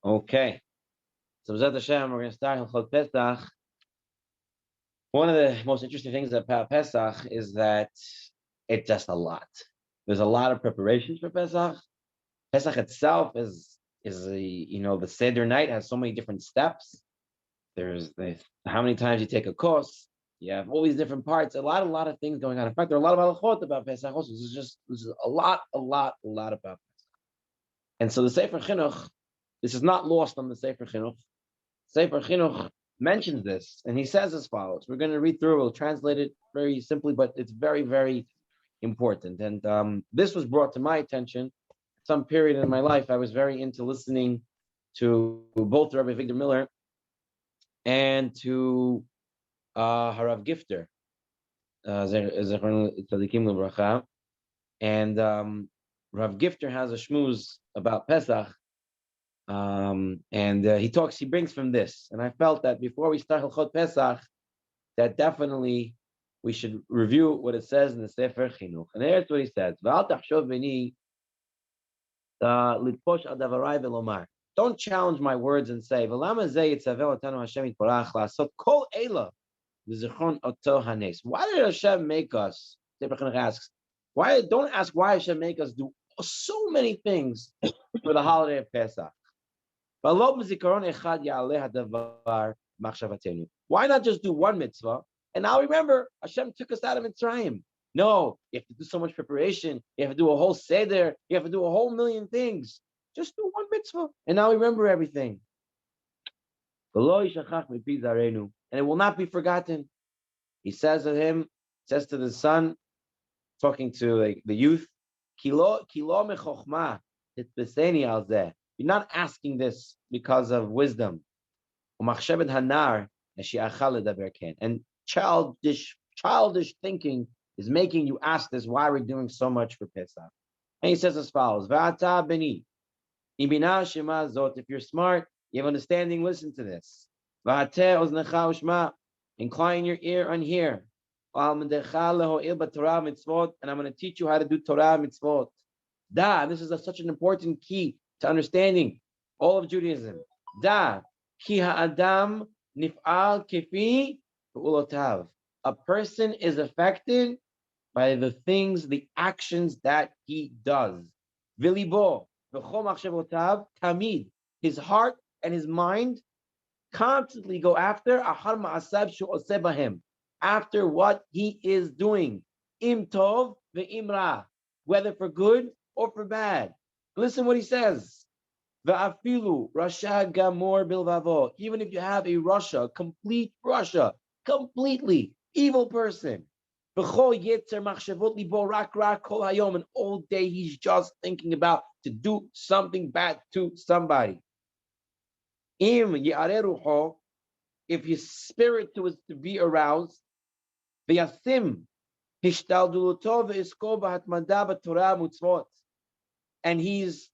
Okay. So B'ezrat Hashem, we're going to start Hilchot Pesach. One of the most interesting things about Pesach is that it's just a lot. There's a lot of preparations for Pesach. Pesach itself is the Seder night has so many different steps. There's how many times you take a course. You have all these different parts. A lot of things going on. In fact, there are a lot of halachot about Pesach. Also, this is a lot about Pesach. And so the Sefer Chinuch, this is not lost on the Sefer Chinuch. Sefer Chinuch mentions this, and he says as follows. We're going to read through. We'll translate it very simply, but it's very, very important. And this was brought to my attention at some period in my life. I was very into listening to both Rabbi Victor Miller and to Harav Gifter, and Rav Gifter has a shmooze about Pesach, and he brings from this. And I felt that before we start Hilchot Pesach, that definitely we should review what it says in the Sefer Chinuch. And here's what he says: don't challenge my words and say, why did Hashem make us? Sefer Chinuch asks, don't ask why Hashem make us do so many things for the holiday of Pesach. Why not just do one mitzvah? And now remember, Hashem took us out of Mitzrayim. No, you have to do so much preparation. You have to do a whole Seder. You have to do a whole million things. Just do one mitzvah. And now remember everything. And it will not be forgotten. He says to him, says to the son, talking to the youth, you're not asking this because of wisdom. And childish thinking is making you ask this, why we're doing so much for Pesach. And he says as follows: if you're smart, you have understanding, listen to this. Incline your ear and hear. And I'm going to teach you how to do Torah mitzvot. This is such an important key to understanding all of Judaism. Ki ha'adam nif'al kefi ulotav. A person is affected by the things, the actions that he does. Vilibo v'chol machshavotav tamid. His heart and his mind constantly go after ahar ma'asav she'oseh bahem, after what he is doing. Im tov ve'im ra, whether for good or for bad. Listen what he says. Va'afilu rasha gamor bilvavo. Even if you have a complete Russia, completely evil person. V'chol yetzer machshavot libo rak kol hayom, and all day he's just thinking about to do something bad to somebody. Im yi'areh rucho, if his spirit was to be aroused, v'yasim hishtalduluto v'isko b'hatmada b'torah mitzvot, and he's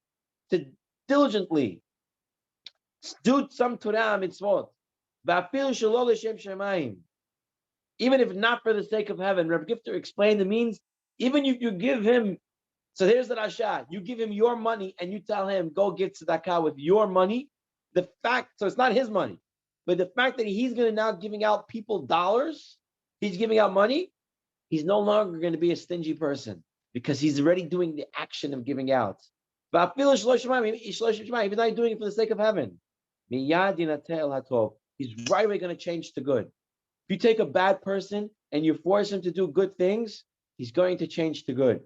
to diligently do some Torah mitzvot, v'afil shelo l'shem shemayim, even if not for the sake of heaven. Rabbi Gifter explained it means even if you give him, so here's the Rasha, you give him your money and you tell him, go give tzedakah with your money, so it's not his money, but the fact that he's going to now giving out people dollars, he's giving out money, he's no longer going to be a stingy person because he's already doing the action of giving out. He's not doing it for the sake of heaven. He's right away going to change to good. If you take a bad person and you force him to do good things, he's going to change to good.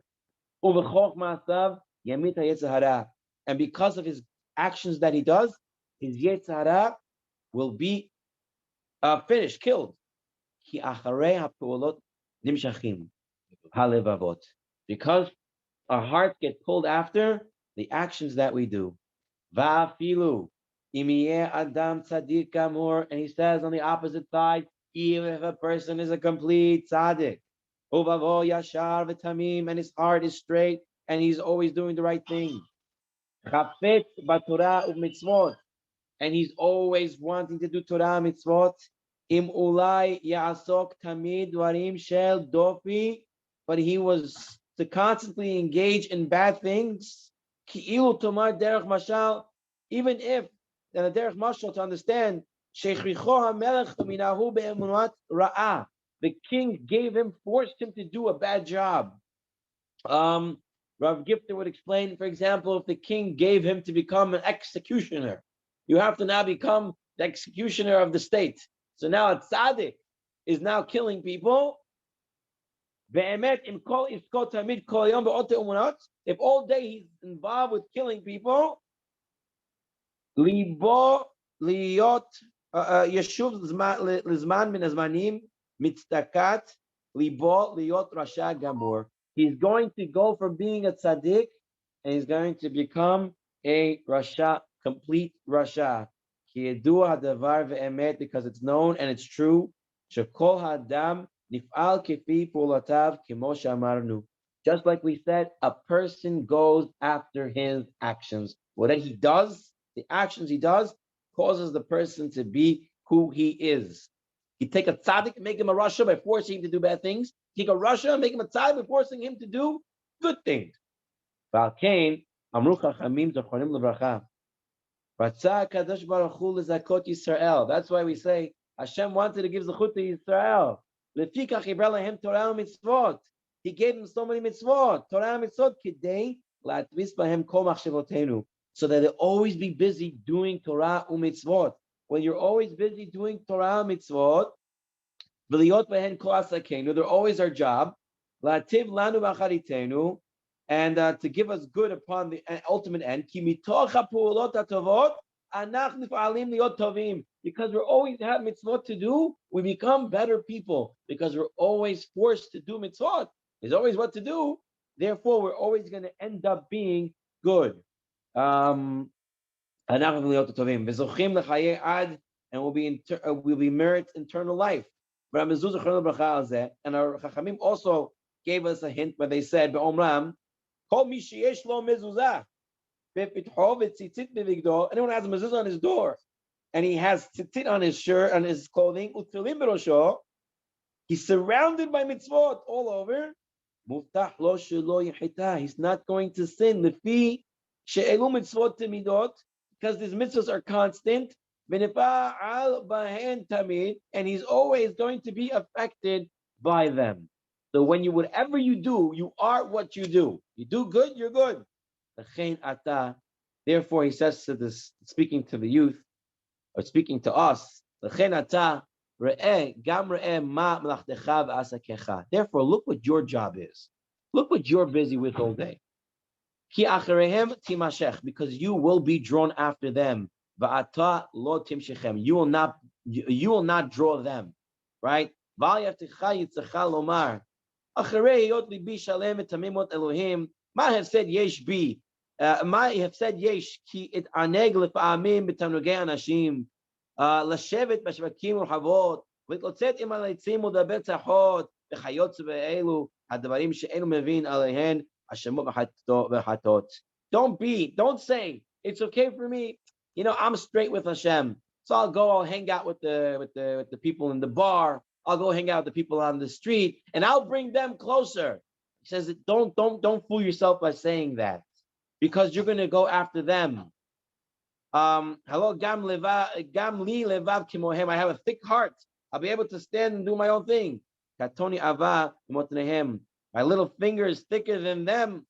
And because of his actions that he does, his Yetzirah will be finished, killed. Because our hearts get pulled after the actions that we do. And he says on the opposite side, even if a person is a complete tzaddik, and his heart is straight, and he's always doing the right thing, and he's always wanting to do Torah mitzvot, but he was to constantly engage in bad things, Ki'ilu tomar derech mashal, even if, and a derech mashal to understand, shechricho hamelech minahu be'emunat ra'ah. The king gave him, forced him to do a bad job. Rav Gifter would explain, for example, if the king gave him to become an executioner, you have to now become the executioner of the state. So now a tzaddik is now killing people. If all day he's involved with killing people, libo liyot yeshuv lizman min azmanim mitztakat libo liyot rasha gamor. He's going to go from being a tzaddik and he's going to become a rasha, complete rasha. Because it's known and it's true. Shekol hadam nif'al kifi pulatav kimo shamarnu. Just like we said, a person goes after his actions. What he does, the actions he does, causes the person to be who he is. You take a tzaddik and make him a rasha by forcing him to do bad things. Take a rasha and make him a tzaddik by forcing him to do good things. Valkain amru chachamim zochonim levracha. That's why we say Hashem wanted to give zechut to Yisrael. He gave them so many mitzvot, Torah mitzvot, so that they always be busy doing Torah u'mitzvot. When you're always busy doing Torah mitzvot, they're always our job, and to give us good upon the ultimate end. Because we're always have mitzvot to do, we become better people because we're always forced to do mitzvot. There's always what to do. Therefore, we're always going to end up being good. And we'll be merit eternal life. And our Chachamim also gave us a hint where they said, anyone has a mezuzah on his door and he has tzitzit on his shirt, on his clothing, he's surrounded by mitzvot all over. He's not going to sin. Because these mitzvahs are constant. And he's always going to be affected by them. So whatever you do, you are what you do. You do good, you're good. Therefore, he says to this, speaking to the youth, or speaking to us, therefore, look what your job is. Look what you're busy with all day. Because you will be drawn after them. You will not draw them. Right? Might have said yesh bi. Might have said yesh ki it aneg lefa'amim b'tamnugei anashim לשבת בשווקים ורחבות ולהתלוצץ עם הליצים ולדבר צחות וכיוצא באלו הדברים שאינו מבין עליהן השמות והחטאות. Don't say it's okay for me. I'm straight with Hashem, so I'll hang out with the people in the bar. I'll go hang out with the people on the street, and I'll bring them closer. He says, don't fool yourself by saying that, because you're going to go after them. Hello, gam li levav kimohem. I have a thick heart. I'll be able to stand and do my own thing. Katoni ava motnehem. My little finger is thicker than them.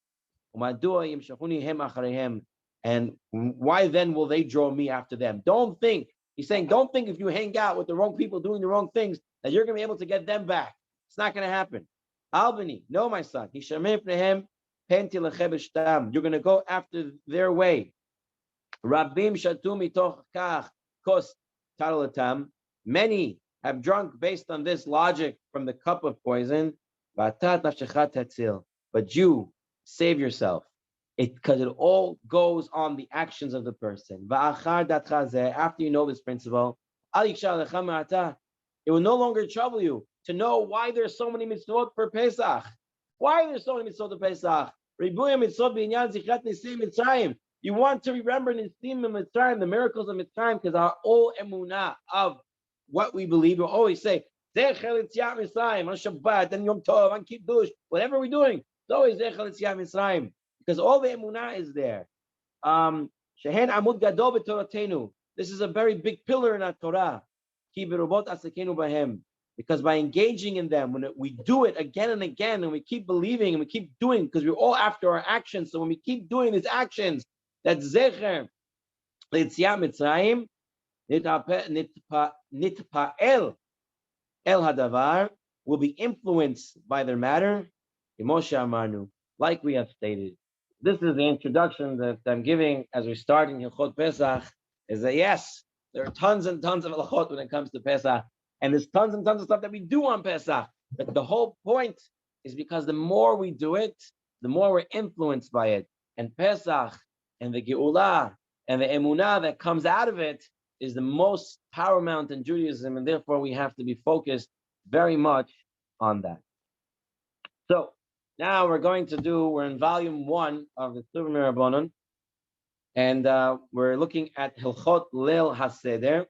And why then will they draw me after them? Don't think. He's saying, don't think if you hang out with the wrong people doing the wrong things that you're going to be able to get them back. It's not going to happen. Albany, no, my son. You're going to go after their way. Many have drunk based on this logic from the cup of poison. But you save yourself. Because it all goes on the actions of the person. After you know this principle, it will no longer trouble you to know why there's so many mitzvot for Pesach. Why are there so many mitzvot for Pesach? You want to remember Nisim and Mitzrayim, the miracles of Mitzrayim, because our whole emunah of what we believe, we always say, Zechel Yetziat Mitzrayim, on Shabbat, and Yom Tov, on Kiddush, whatever we're doing, it's always Zechel Yetziat Mitzrayim. because all the emunah is there. Shehen amud gadol b'toratenu. This is a very big pillar in our Torah. Ki berubot asakenu b'hem. Because by engaging in them, when we do it again and again, and we keep believing and we keep doing, because we're all after our actions. So when we keep doing these actions, that zecher l'yetziat Mitzrayim nitpa'el el hadavar, will be influenced by their matter. Moshe Amarnu, like we have stated. This is the introduction that I'm giving as we start in Hilchot Pesach, is that yes, there are tons and tons of halachot when it comes to Pesach, and there's tons and tons of stuff that we do on Pesach. But the whole point is because the more we do it, the more we're influenced by it. And Pesach and the Geulah and the Emunah that comes out of it is the most paramount in Judaism, and therefore we have to be focused very much on that. So now we're in volume 1 of the Tzuvim Rabbanon, and we're looking at Hilchot Leil HaSeder.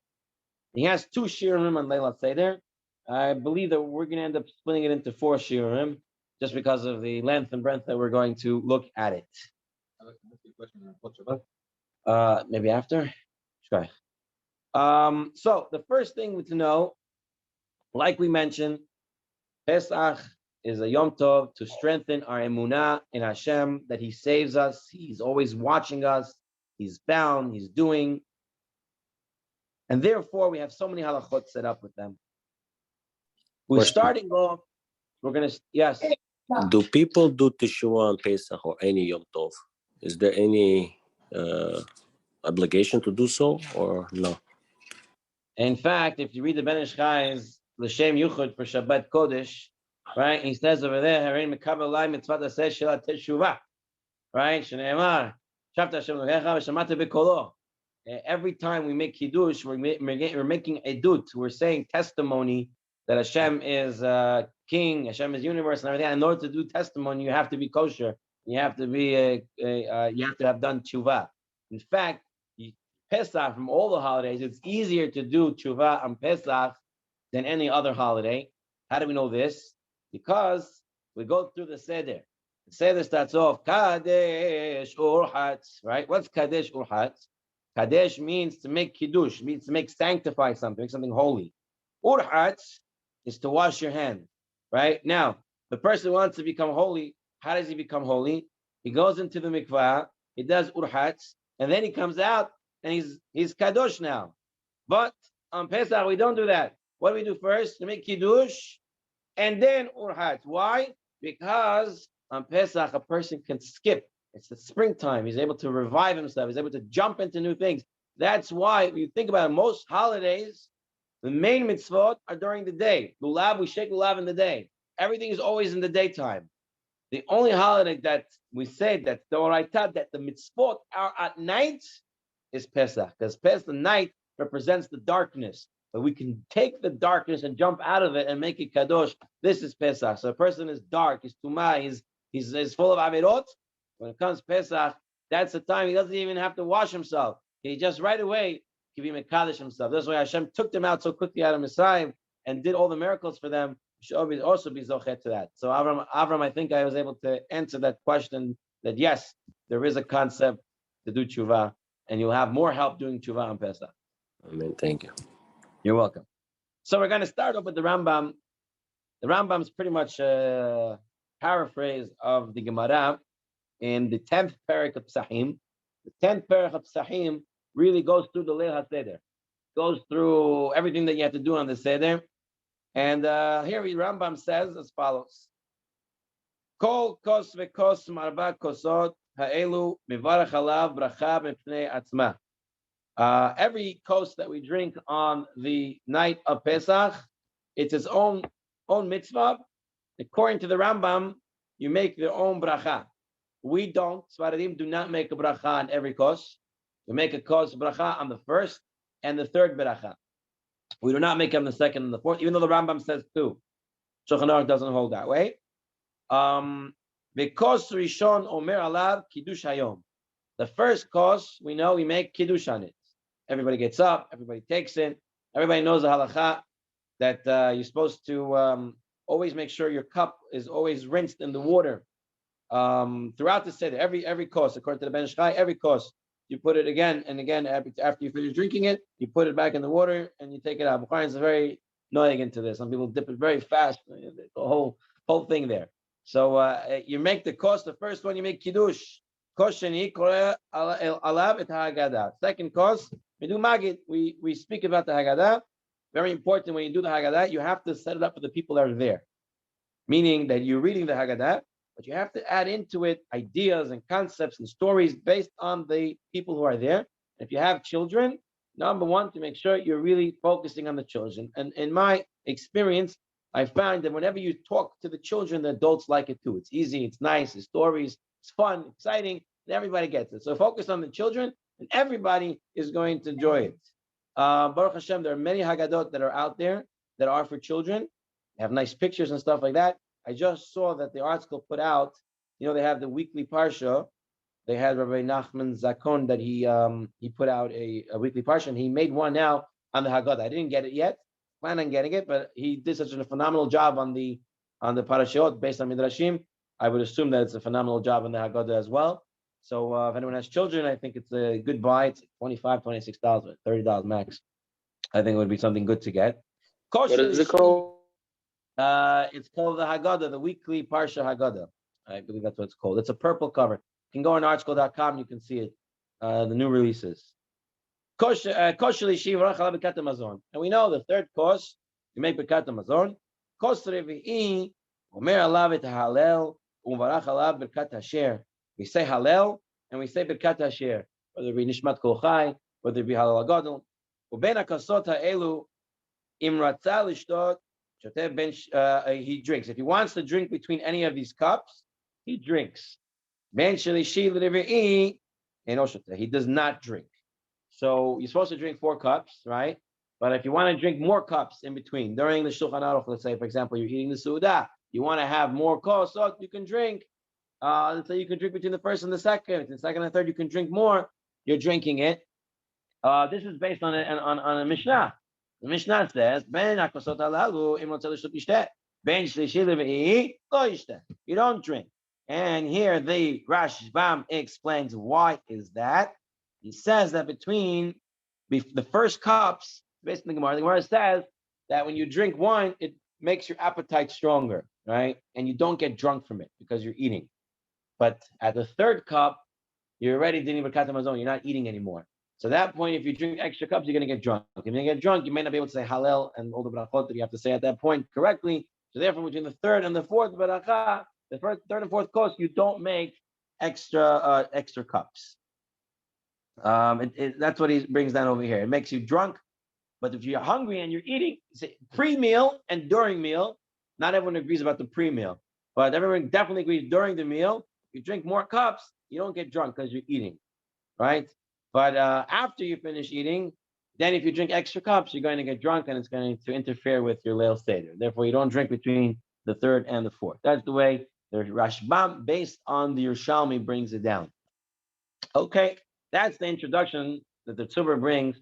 He has 2 shiurim on Leil HaSeder. I believe that we're going to end up splitting it into 4 shiurim, just because of the length and breadth that we're going to look at it. Maybe after? Sure. So the first thing to know, like we mentioned, Pesach is a Yom Tov to strengthen our emunah in Hashem, that He saves us. He's always watching us. He's bound. He's doing. And therefore, we have so many halachot set up with them. We're starting off. We're going to, yes. Do people do Teshuvah on Pesach or any Yom Tov? Is there any obligation to do so or no? In fact, if you read the Ben Ish Chai's L'Shem Yuchud for Shabbat Kodesh, right, he says over there, Harein Mekabel Lai Mitzvat Aseh Shel Teshuvah, right? Shneimar, Shavta Hashem Elokecha v'Shamata B'Kolo. Every time we make Kiddush, we're making edut. We're saying testimony that Hashem is King, Hashem is universe, and everything. In order to do testimony, you have to be kosher. You have to be you have to have done tshuva. In fact, Pesach, from all the holidays, it's easier to do tshuva on Pesach than any other holiday. How do we know this? Because we go through the Seder. The Seder starts off Kadesh Urhatz, right? What's Kadesh Urhatz? Kadesh means to make kiddush, means to sanctify something, make something holy. Urhatz is to wash your hand, right? Now, the person who wants to become holy, how does he become holy? He goes into the mikvah, he does urhatz, and then he comes out and he's kadosh now. But on Pesach, we don't do that. What do we do first? We make kiddush and then urhatz. Why? Because on Pesach, a person can skip. It's the springtime. He's able to revive himself. He's able to jump into new things. That's why, if you think about it, most holidays, the main mitzvot are during the day. Lulav, we shake lulav in the day. Everything is always in the daytime. The only holiday that we say that the oraita, that the mitzvot are at night, is Pesach. Because Pesach, the night, represents the darkness. But we can take the darkness and jump out of it and make it kadosh. This is Pesach. So a person is dark, he's tumah, he's full of avirot. When it comes Pesach, that's the time he doesn't even have to wash himself. He just right away can be mekadosh himself. That's why Hashem took them out so quickly out of Mitzrayim and did all the miracles for them. We should also be zochet to that. So Avram, I think I was able to answer that question. That yes, there is a concept to do tshuva, and you'll have more help doing tshuva on Pesach. Amen. Thank you. You're welcome. So we're going to start off with the Rambam. The Rambam is pretty much a paraphrase of the Gemara in the 10th parak of Pesachim. The 10th parak of Pesachim really goes through the Leil HaSeder, goes through everything that you have to do on the Seder. And here Rambam says as follows: Kol kos vekos marba kosot ha'elu mivarach alav bracha mipnei atzma. Every kos that we drink on the night of Pesach, it's its own mitzvah. According to the Rambam, you make your own bracha. We don't. Sfaradim do not make a bracha on every kos. We make a kos bracha on the first and the third bracha. We do not make them the second and the fourth, even though the Rambam says two. Shulchan Aruch doesn't hold that way. Because Rishon Omer Alav Kiddush Hayom. The first kos, we know we make Kiddush on it. Everybody gets up, everybody takes it. Everybody knows the halacha that you're supposed to always make sure your cup is always rinsed in the water throughout the Seder, every course, according to the Ben Shchai, every course, you put it again and again after you finish drinking it, you put it back in the water and you take it out. Bukhari is very annoying into this. Some people dip it very fast, the whole thing there. So you make the course. The first one you make kiddush. Course sheni kore alav et haggadah. Second course we do magid. We speak about the Haggadah. Very important when you do the Haggadah, you have to set it up for the people that are there. Meaning that you're reading the Haggadah, but you have to add into it ideas and concepts and stories based on the people who are there. If you have children, number one, to make sure you're really focusing on the children. And in my experience, I found that whenever you talk to the children, the adults like it too. It's easy, it's nice, it's stories, it's fun, exciting, and everybody gets it. So focus on the children, and everybody is going to enjoy it. Baruch Hashem, there are many Haggadot that are out there that are for children. They have nice pictures and stuff like that. I just saw that the article put out, they have the weekly Parsha. They had Rabbi Nachman Zakon that he put out a weekly Parsha, and he made one now on the Haggadah. I didn't get it yet, plan on getting it, but he did such a phenomenal job on the Parashot based on Midrashim. I would assume that it's a phenomenal job on the Haggadah as well. So if anyone has children, I think it's a good buy. It's $25, $26, $30 max. I think it would be something good to get. What is it called? It's called the Haggadah, the weekly Parsha Haggadah. I believe that's what it's called. It's a purple cover. You can go on artschool.com. You can see it, the new releases. And we know the third course, you make Birkat Hamazon. Kos Revi'i, Omer alav et Halel, Uvarach alav Birkat Hasher. We say Halel and we say Birkat Hasher, whether it be Nishmat Kol Chai, whether it be Halal Gadol. Uben HaKasot ha'elu, Im Ratzah Lishtot, he drinks. If he wants to drink between any of these cups, he drinks. Ben Shalishi L'Revi'i, he does not drink. So you're supposed to drink 4 cups, right? But if you want to drink more cups in between, during the Shulchan Aruch, let's say, for example, you're eating the Su'udah, you want to have more kosot, you can drink. So you can drink between the first and the second. The second and third, you can drink more. You're drinking it. This is based on a Mishnah. The Mishnah says, Ben hakosot halalu im rotzeh l'shtot yishteh. Ben shlishi l've'i lo yishteh. You don't drink. And here the Rashbam explains why is that. He says that between the first cups, based on the Gemara says that when you drink wine, it makes your appetite stronger, right? And you don't get drunk from it because you're eating. But at the third cup, you're already doing Birkat Hamazon. You're not eating anymore. So at that point, if you drink extra cups, you're going to get drunk. If you're going to get drunk, you may not be able to say Hallel and all the brachot that you have to say at that point correctly. So therefore, between the third and the fourth bracha, the third and fourth course, you don't make extra cups. That's what he brings down over here. It makes you drunk, but if you're hungry and you're eating, pre-meal and during meal, not everyone agrees about the pre-meal, but everyone definitely agrees during the meal. If you drink more cups, you don't get drunk because you're eating, right? But after you finish eating, then if you drink extra cups, you're going to get drunk and it's going to interfere with your Leil Seder. Therefore, you don't drink between the third and the fourth. That's the way the Rashbam, based on the Yerushalmi, brings it down. Okay, that's the introduction that the Tzubur brings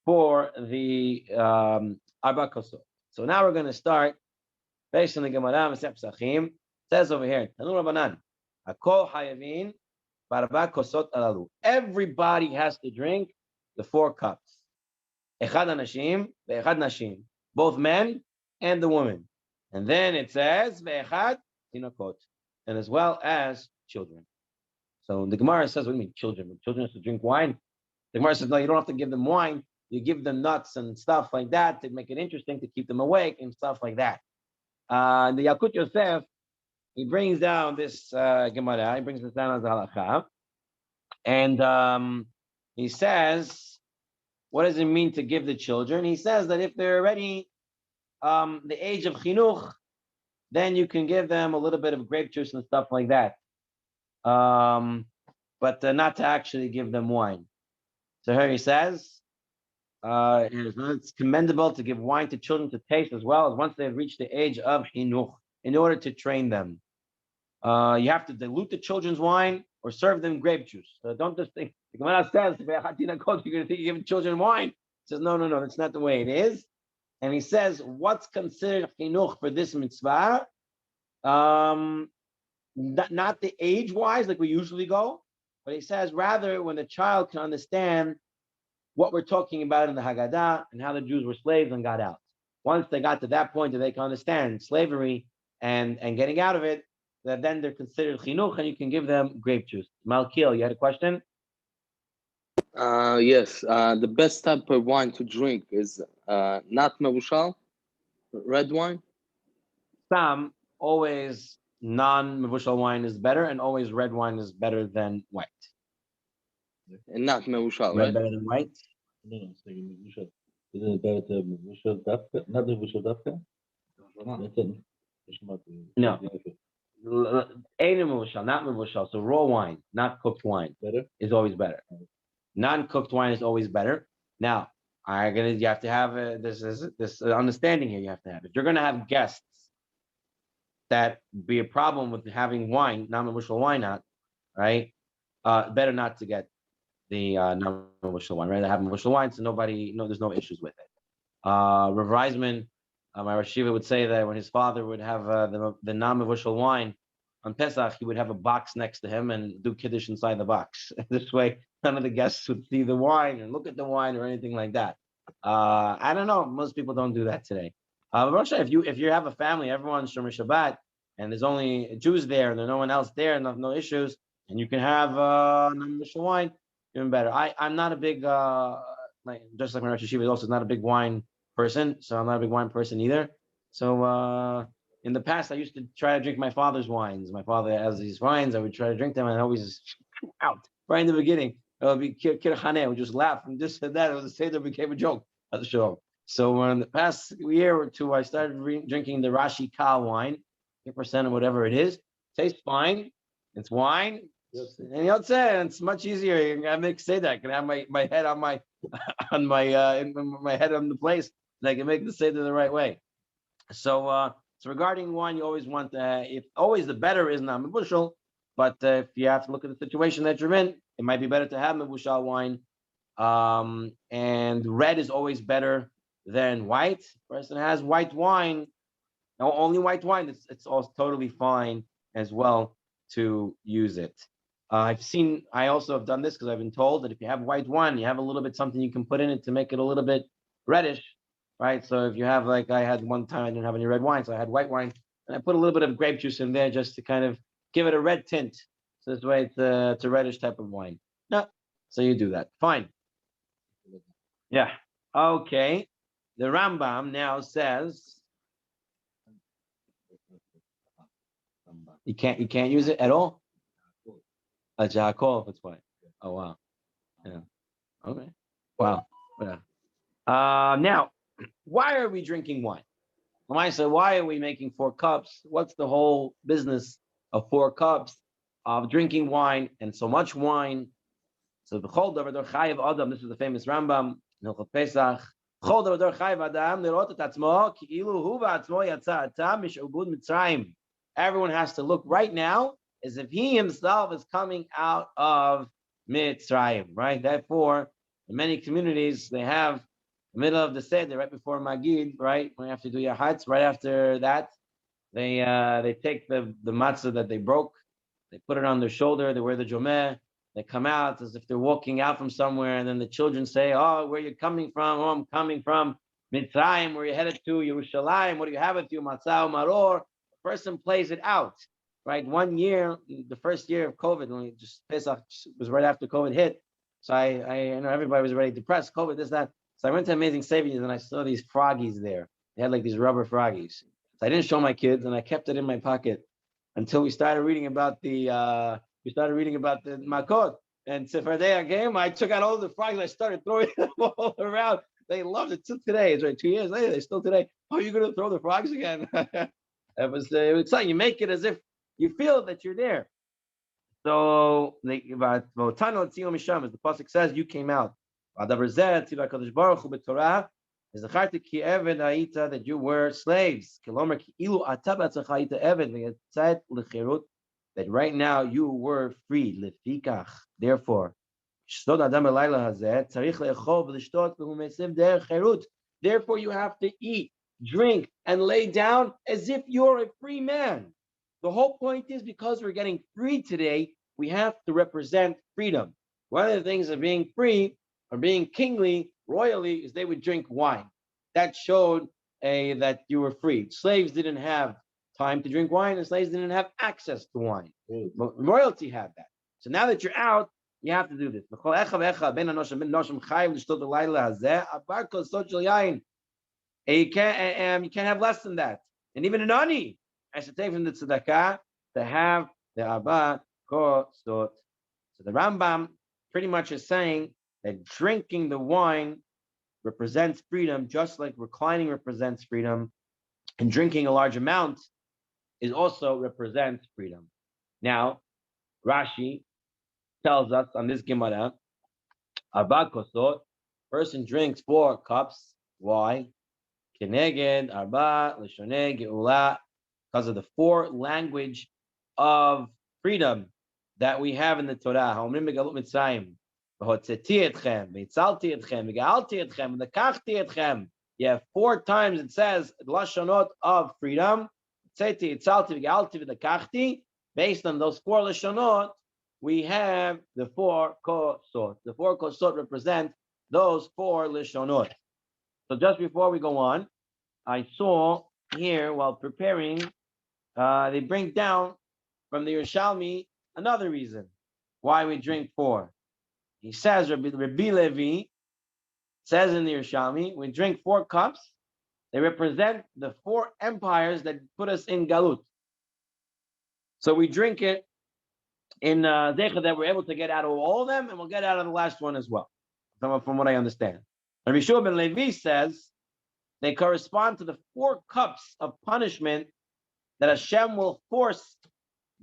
for the Arba Kosot. So now we're going to start based on the Gemara Masech Pesachim. It says over here, Tanu Rabbanan, Hakol Hayavin Barba Kosot Alalu. Everybody has to drink the 4 cups. Echad Anashim, Ve'echad Nashim. Both men and the woman. And then it says, Ve'echad Tinokot. And as well as children. So the Gemara says, what do you mean children? Children have to drink wine? The Gemara says, no, you don't have to give them wine. You give them nuts and stuff like that to make it interesting, to keep them awake and stuff like that. The Yalkut Yosef, he brings down this Gemara. He brings this down as a halakha. And he says, what does it mean to give the children? He says that if they're already the age of chinuch, then you can give them a little bit of grape juice and stuff like that. But not to actually give them wine. So here he says, it's commendable to give wine to children to taste as well as once they've reached the age of chinuch, in order to train them. You have to dilute the children's wine or serve them grape juice. So don't just think, the Gemara says, you're going to think you're giving children wine. He says, no, that's not the way it is. And he says, what's considered chinuch for this mitzvah? not the age-wise like we usually go, but he says rather when the child can understand what we're talking about in the Haggadah and how the Jews were slaves and got out. Once they got to that point that they can understand slavery and getting out of it, that then they're considered chinuch and you can give them grape juice. Malkiel, you had a question? Yes. The best type of wine to drink is not mevushal, red wine. Some always non-mevushal wine is better, and always red wine is better than white. And not mevushal, Red right? better than white? No, I'm saying Mevusha. Isn't it better to have Mevusha Dafka? Not Mevusha Dafka? That's it. No. Ain't mevushal, not mevushal. So raw wine, not cooked wine, Better? is always better. Non-cooked wine is always better. Now, you have to have this understanding here. You have to have if you're gonna have guests that be a problem with having wine, non-mevushal wine, not right. Better not to get the non-mevushal wine. Rather have mevushal wine, so there's no issues with it. Rav Reisman, my Rosh Yeshiva would say that when his father would have the non-mevushal wine on Pesach, he would have a box next to him and do kiddush inside the box. This way, none of the guests would see the wine and look at the wine or anything like that. I don't know. Most people don't do that today. Rosh, if you have a family, everyone's Shomer Shabbat, and there's only Jews there, and there's no one else there, and no issues, and you can have non-mevushal wine, even better. I'm not a big just like my Rosh Yeshiva is also not a big wine person, so I'm not a big wine person either. So in the past, I used to try to drink my father's wines. My father has these wines. I would try to drink them, and I always out right in the beginning. It would be kirchane. I would just laugh and this and that. It was the Seder became a joke at the show. So in the past year or two, I started drinking the Rashi Kal wine, 8% or whatever it is. Tastes fine. It's wine. And you say it's much easier. I make Seder. I can have my head on my on my head on the place, and I can make the Seder the right way. So regarding wine, you always want if always the better is not mevushal, but if you have to look at the situation that you're in, it might be better to have mevushal wine. And red is always better than white. Person has white wine, no, only white wine. It's also totally fine as well to use it. I also have done this because I've been told that if you have white wine, you have a little bit something you can put in it to make it a little bit reddish, right? So if you have like I had one time, I didn't have any red wine, so I had white wine, and I put a little bit of grape juice in there just to kind of give it a red tint. So this way it's a reddish type of wine. No, so you do that. Fine. Yeah. Okay. The Rambam now says you can't use it at all. A Jacob, that's why. Oh wow. Yeah. Okay. Wow. Yeah. Now, why are we drinking wine? Why are we making 4 cups? What's the whole business of 4 cups of drinking wine and so much wine? So the Chol Davar Dor Chayev Adam, this is the famous Rambam, Hilchot Pesach. Chol Davar Dor Chayev Adam lirot et atzmo ki'ilu hu va'atzmo yatsa ata mish'ubud Mitzrayim. Everyone has to look right now as if he himself is coming out of Mitzrayim, right? Therefore, in many communities, they have the middle of the Seder, right before Magid, right? When you have to do your hats, right after that, they take the matzah that they broke, they put it on their shoulder, they wear the jomeh, they come out as if they're walking out from somewhere, and then the children say, "Oh, where are you coming from? Oh, I'm coming from Mitzrayim. Where are you headed to? Yerushalayim. What do you have with you? Matzah maror." The person plays it out, right? One year, the first year of COVID, when Pesach was right after COVID hit, so I know everybody was already depressed. COVID, this, that. So I went to Amazing Savings and I saw these froggies there. They had like these rubber froggies. So I didn't show my kids and I kept it in my pocket until we started reading about the Makot and Sefardeya game. I took out all the frogs and I started throwing them all around. They loved it till today. It's like 2 years later, they still today. Oh, you're gonna throw the frogs again? It was exciting. You make it as if you feel that you're there. So as the pasuk says, you came out. That you were slaves. That right now you were free. Therefore, therefore you have to eat, drink, and lay down as if you're a free man. The whole point is because we're getting free today, we have to represent freedom. One of the things of being free or being kingly, royally, is they would drink wine. That showed that you were free. Slaves didn't have time to drink wine, and slaves didn't have access to wine. But royalty had that. So now that you're out, you have to do this. You can't have less than that. And even an ani, I should take from the tzedakah to have the abba kosot. So the Rambam pretty much is saying that drinking the wine represents freedom, just like reclining represents freedom, and drinking a large amount is also represents freedom. Now, Rashi tells us on this Gemara, abba kosot, person drinks 4 cups. Why? Keneged, Arba, Lishoneg, Geula, because of the 4 language of freedom that we have in the Torah. You have 4 times it says Lashonot of freedom. Based on those 4 Lashonot, we have the 4 Kosot. The 4 Kosot represent those 4 Lashonot. So just before we go on, I saw here while preparing, they bring down from the Yerushalmi another reason why we drink 4. He says, Rabbi Levi says in the Yerushalmi, we drink 4 cups. They represent the 4 empires that put us in Galut. So we drink it in Zecha that we're able to get out of all of them, and we'll get out of the last one as well, from what I understand. Rabbi Shua ben Levi says they correspond to the 4 cups of punishment that Hashem will force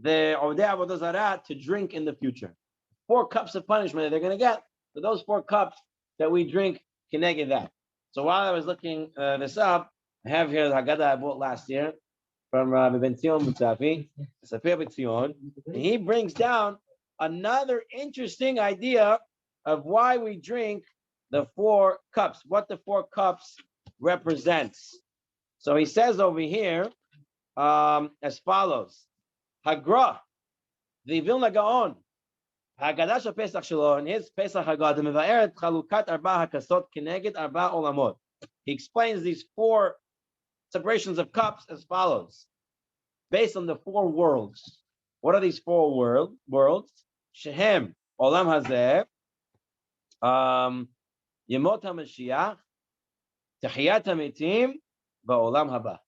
the Odei Avodah Zarah to drink in the future. 4 cups of punishment that they're going to get for those 4 cups that we drink keneged that. So while I was looking this up, I have here the Haggadah I bought last year from Rabbi Ben Zion Mutzafi, Sefer B'Tzion, and he brings down another interesting idea of why we drink the 4 cups, what the 4 cups represents. So he says over here as follows: Hagra, the Vilna Gaon, Haggadah shel Pesach shelo, in his Pesach Haggadah, mevaeret chalukat arba hakasot keneged arba olamot. He explains these 4 separations of cups as follows, based on the 4 worlds. What are these 4 worlds? Shehem olam hazeh, Yemot HaMashiach, Tahiyat HaMetim, Ba'olam Haba.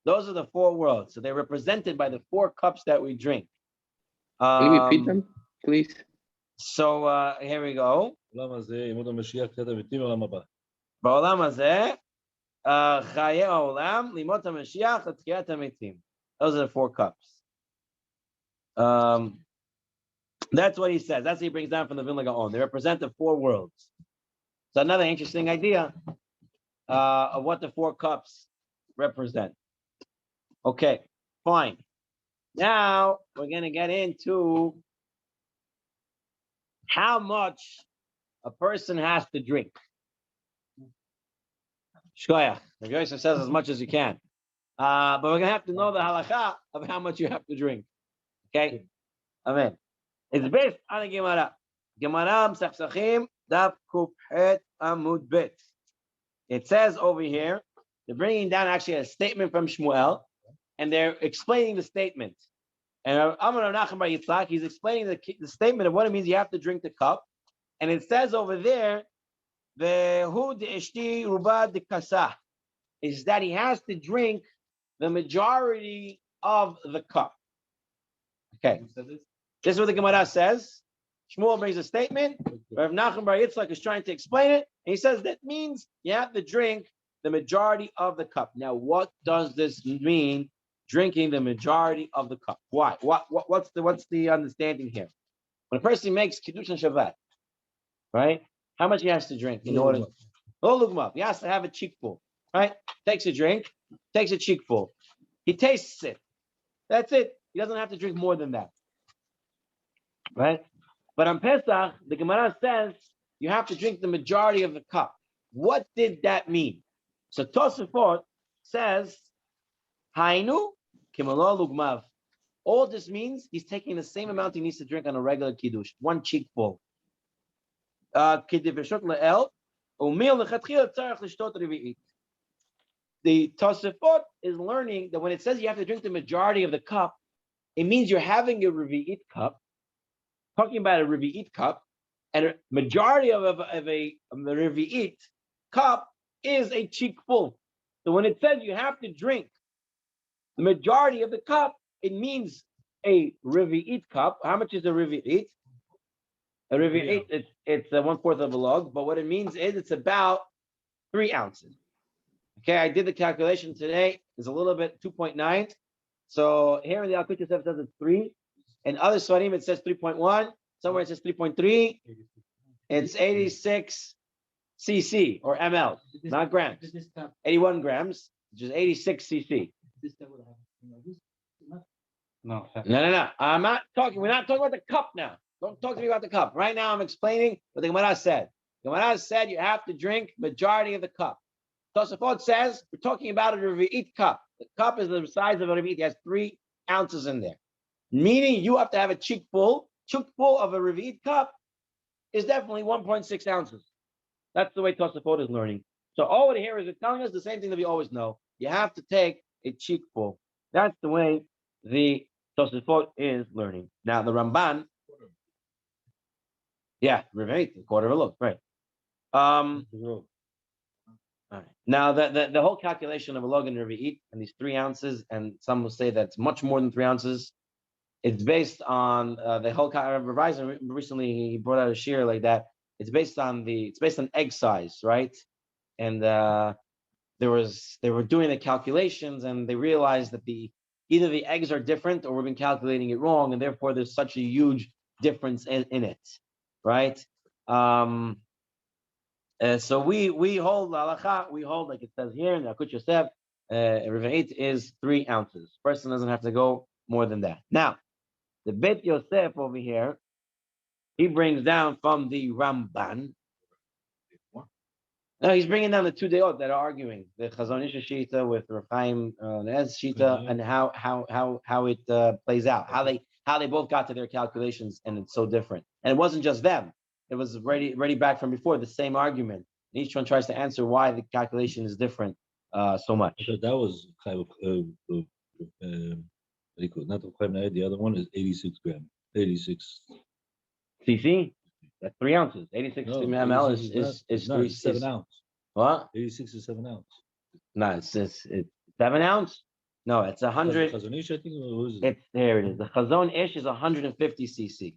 Those are the 4 worlds. So they're represented by the 4 cups that we drink. Can you repeat them, please? So here we go. Ba'olam Hazeh, Chaye Olam, Limot HaMashiach, Tahiyat HaMetim. Those are the 4 cups. That's what he says. That's what he brings down from the Vilna Gaon. They represent the 4 worlds. So another interesting idea of what the 4 cups represent. Okay, fine. Now we're going to get into how much a person has to drink. Shkoyach. The Yosef says as much as you can. But we're going to have to know the halakha of how much you have to drink. Okay? Amen. It's based on a Gemara. Gemara Mesach Daf Kufhet Amud Bet. It says over here, they're bringing down actually a statement from Shmuel, and they're explaining the statement. And Amar Nachman Bar Yitzchak, he's explaining the statement of what it means you have to drink the cup. And it says over there, Vehu de'eshti ruba dekasa, is that he has to drink the majority of the cup. Okay. This is what the Gemara says. Shmuel brings a statement. Rav Nachman Bar Yitzchak is trying to explain it. And he says that means you have to drink the majority of the cup. Now, what does this mean, drinking the majority of the cup? Why? What's the understanding here? When a person makes Kiddush and Shabbat, right? How much he has to drink in order? He has to have a cheekful, right? Takes a drink, takes a cheekful. He tastes it. That's it. He doesn't have to drink more than that. Right? But on Pesach, the Gemara says you have to drink the majority of the cup. What did that mean? So Tosafot says, Hainu kimalo lugmav. All this means he's taking the same amount he needs to drink on a regular kiddush, one cheekful. The Tosafot is learning that when it says you have to drink the majority of the cup, it means you're having a revi'it cup, talking about a revi'it cup, and a majority of a revi'it cup is a cheekful. So when it says you have to drink the majority of the cup, it means a revi'it cup. How much is a revi'it? A revi'it, it's 1/4 of a log, but what it means is it's about 3 ounces. Okay, I did the calculation today. It's a little bit 2.9. So here in the Hilchot it says it's 3. In other Svarim it says 3.1. Somewhere it says 3.3. It's 86 cc or ml, not grams. 81 grams, which is 86 cc. No. I'm not talking. We're not talking about the cup now. Don't talk to me about the cup. Right now, I'm explaining what the Gemara said. The Gemara said you have to drink majority of the cup. Tosafot says we're talking about a revi'it cup. The cup is the size of a revi'it. It has 3 ounces in there, meaning you have to have a cheekful. Cheekful of a revi'it cup is definitely 1.6 ounces. That's the way Tosafot is learning. So all over here is telling us the same thing that we always know. You have to take a cheekful. That's the way the Tosafot is learning. Now the Ramban, yeah, revi'it, a quarter of a loaf, right? All right. Now the whole calculation of a log and revi'it and these 3 ounces, and some will say that's much more than 3 ounces. It's based on the whole revisor recently he brought out a shear like that. It's based on egg size, right? And they were doing the calculations and they realized that either the eggs are different or we've been calculating it wrong, and therefore there's such a huge difference in it, right? So we hold halacha, we hold like it says here in the Hilchot Yosef, revi'it is 3 ounces. Person doesn't have to go more than that. Now, the Bet Yosef over here, he brings down from the Ramban. No, he's bringing down the 2 Deot that are arguing the Chazon Ish Shita with Rav Chaim Nez Shita, and how it plays out, how they both got to their calculations, and it's so different. And it wasn't just them; it was already back from before the same argument. And each one tries to answer why the calculation is different so much. So that was kind of not the other one is 86 grams, 86 cc. That's 3 ounces. 86 ml is 7 ounce. What? 86 is 7 ounce. No, it's 7 ounce. No, it's 100. Chazon Ish, I think, or is it? It's there. It is. The Chazon Ish is 150 cc.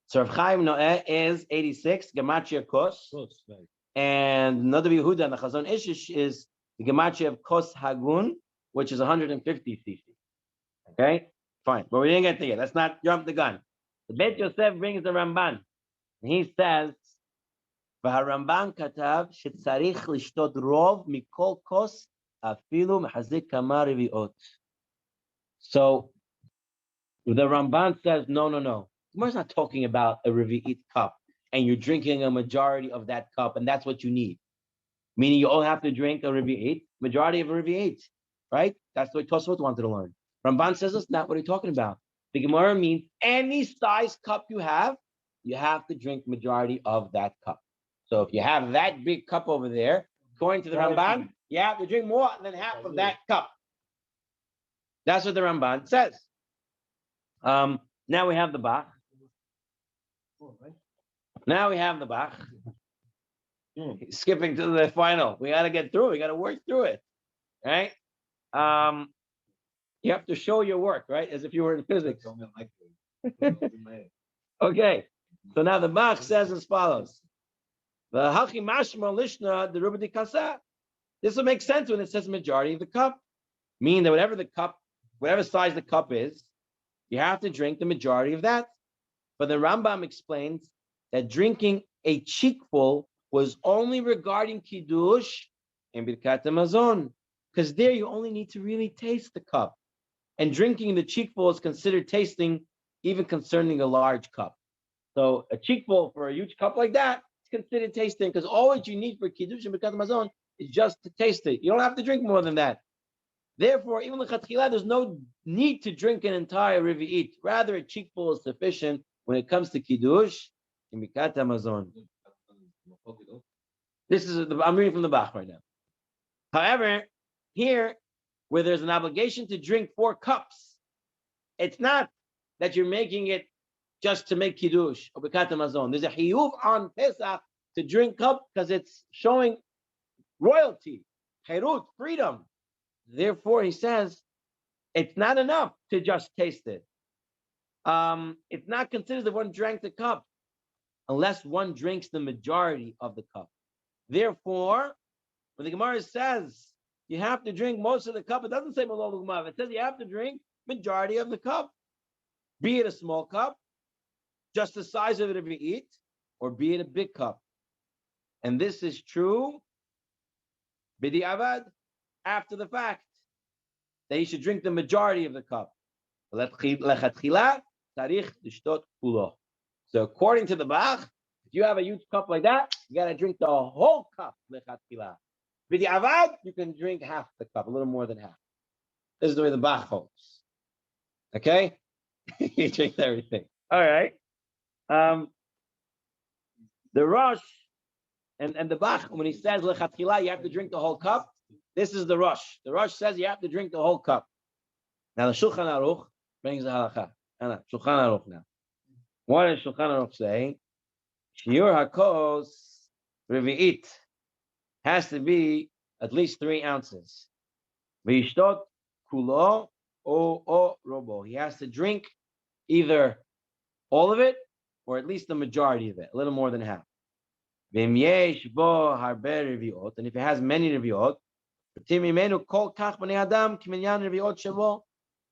So Rav Chaim Noeh is 86 gematria kos, Right. and Nadav Yehuda and the Chazon Ish is the gematria of kos hagun, which is 150 cc. Okay, fine, but we didn't get there yet. Let's not jump the gun. The Bet Yosef brings the Ramban. He says, "V'harambam katav shetzarich lishtot rov mikol kos afilu mechazik kama revi'ot." So the Ramban says, no. Gemara's not talking about a revi'it cup, and you're drinking a majority of that cup, and that's what you need. Meaning you all have to drink a revi'it, majority of a revi'it, right? That's what Tosfot wanted to learn. Ramban says that's not what he's talking about. The Gemara means any size cup you have to drink majority of that cup. So if you have that big cup over there, according to the Ramban, you have to drink more than half of that cup. That's what the Ramban says. Now we have the Bach. Skipping to the final. We got to get through it. We got to work through it. Right? You have to show your work, right? As if you were in physics. Okay. So now the Bach says as follows. This will make sense when it says majority of the cup. Meaning that whatever size the cup is, you have to drink the majority of that. But the Rambam explains that drinking a cheekful was only regarding Kiddush and Birkat Hamazon, because there you only need to really taste the cup. And drinking the cheekful is considered tasting, even concerning a large cup. So a cheekful for a huge cup like that is considered tasting, because all what you need for Kiddush and Birkat Hamazon is just to taste it. You don't have to drink more than that. Therefore, even lechatchila, there's no need to drink an entire revi'it. Rather, a cheekful is sufficient when it comes to kiddush. Imikat hamazon. This is I'm reading from the Bach right now. However, here, where there's an obligation to drink 4 cups, it's not that you're making it just to make kiddush or bikat hamazon. There's a hiyuv on Pesach to drink cup because it's showing royalty, cherut, freedom. Therefore, he says it's not enough to just taste it. It's not considered that one drank the cup unless one drinks the majority of the cup. Therefore, when the Gemara says you have to drink most of the cup, it doesn't say malol l'gumav. It says you have to drink majority of the cup, be it a small cup, just the size of it if you eat, or be it a big cup. And this is true bidi avad, after the fact, that he should drink the majority of the cup. So according to the Bach, if you have a huge cup like that, you got to drink the whole cup. Bidi avad, you can drink half the cup, a little more than half. This is the way the Bach holds. Okay? He drinks everything. All right. The Rosh and the Bach, when he says lechatchila, you have to drink the whole cup. This is the Rosh. The Rosh says you have to drink the whole cup. Now the Shulchan Aruch brings the halakha. Shulchan Aruch now. What does Shulchan Aruch say? Shiur hakos revi'it has to be at least 3 ounces. V'yishtot kulo o robo. He has to drink either all of it or at least the majority of it, a little more than half. And if it has many revi'ot,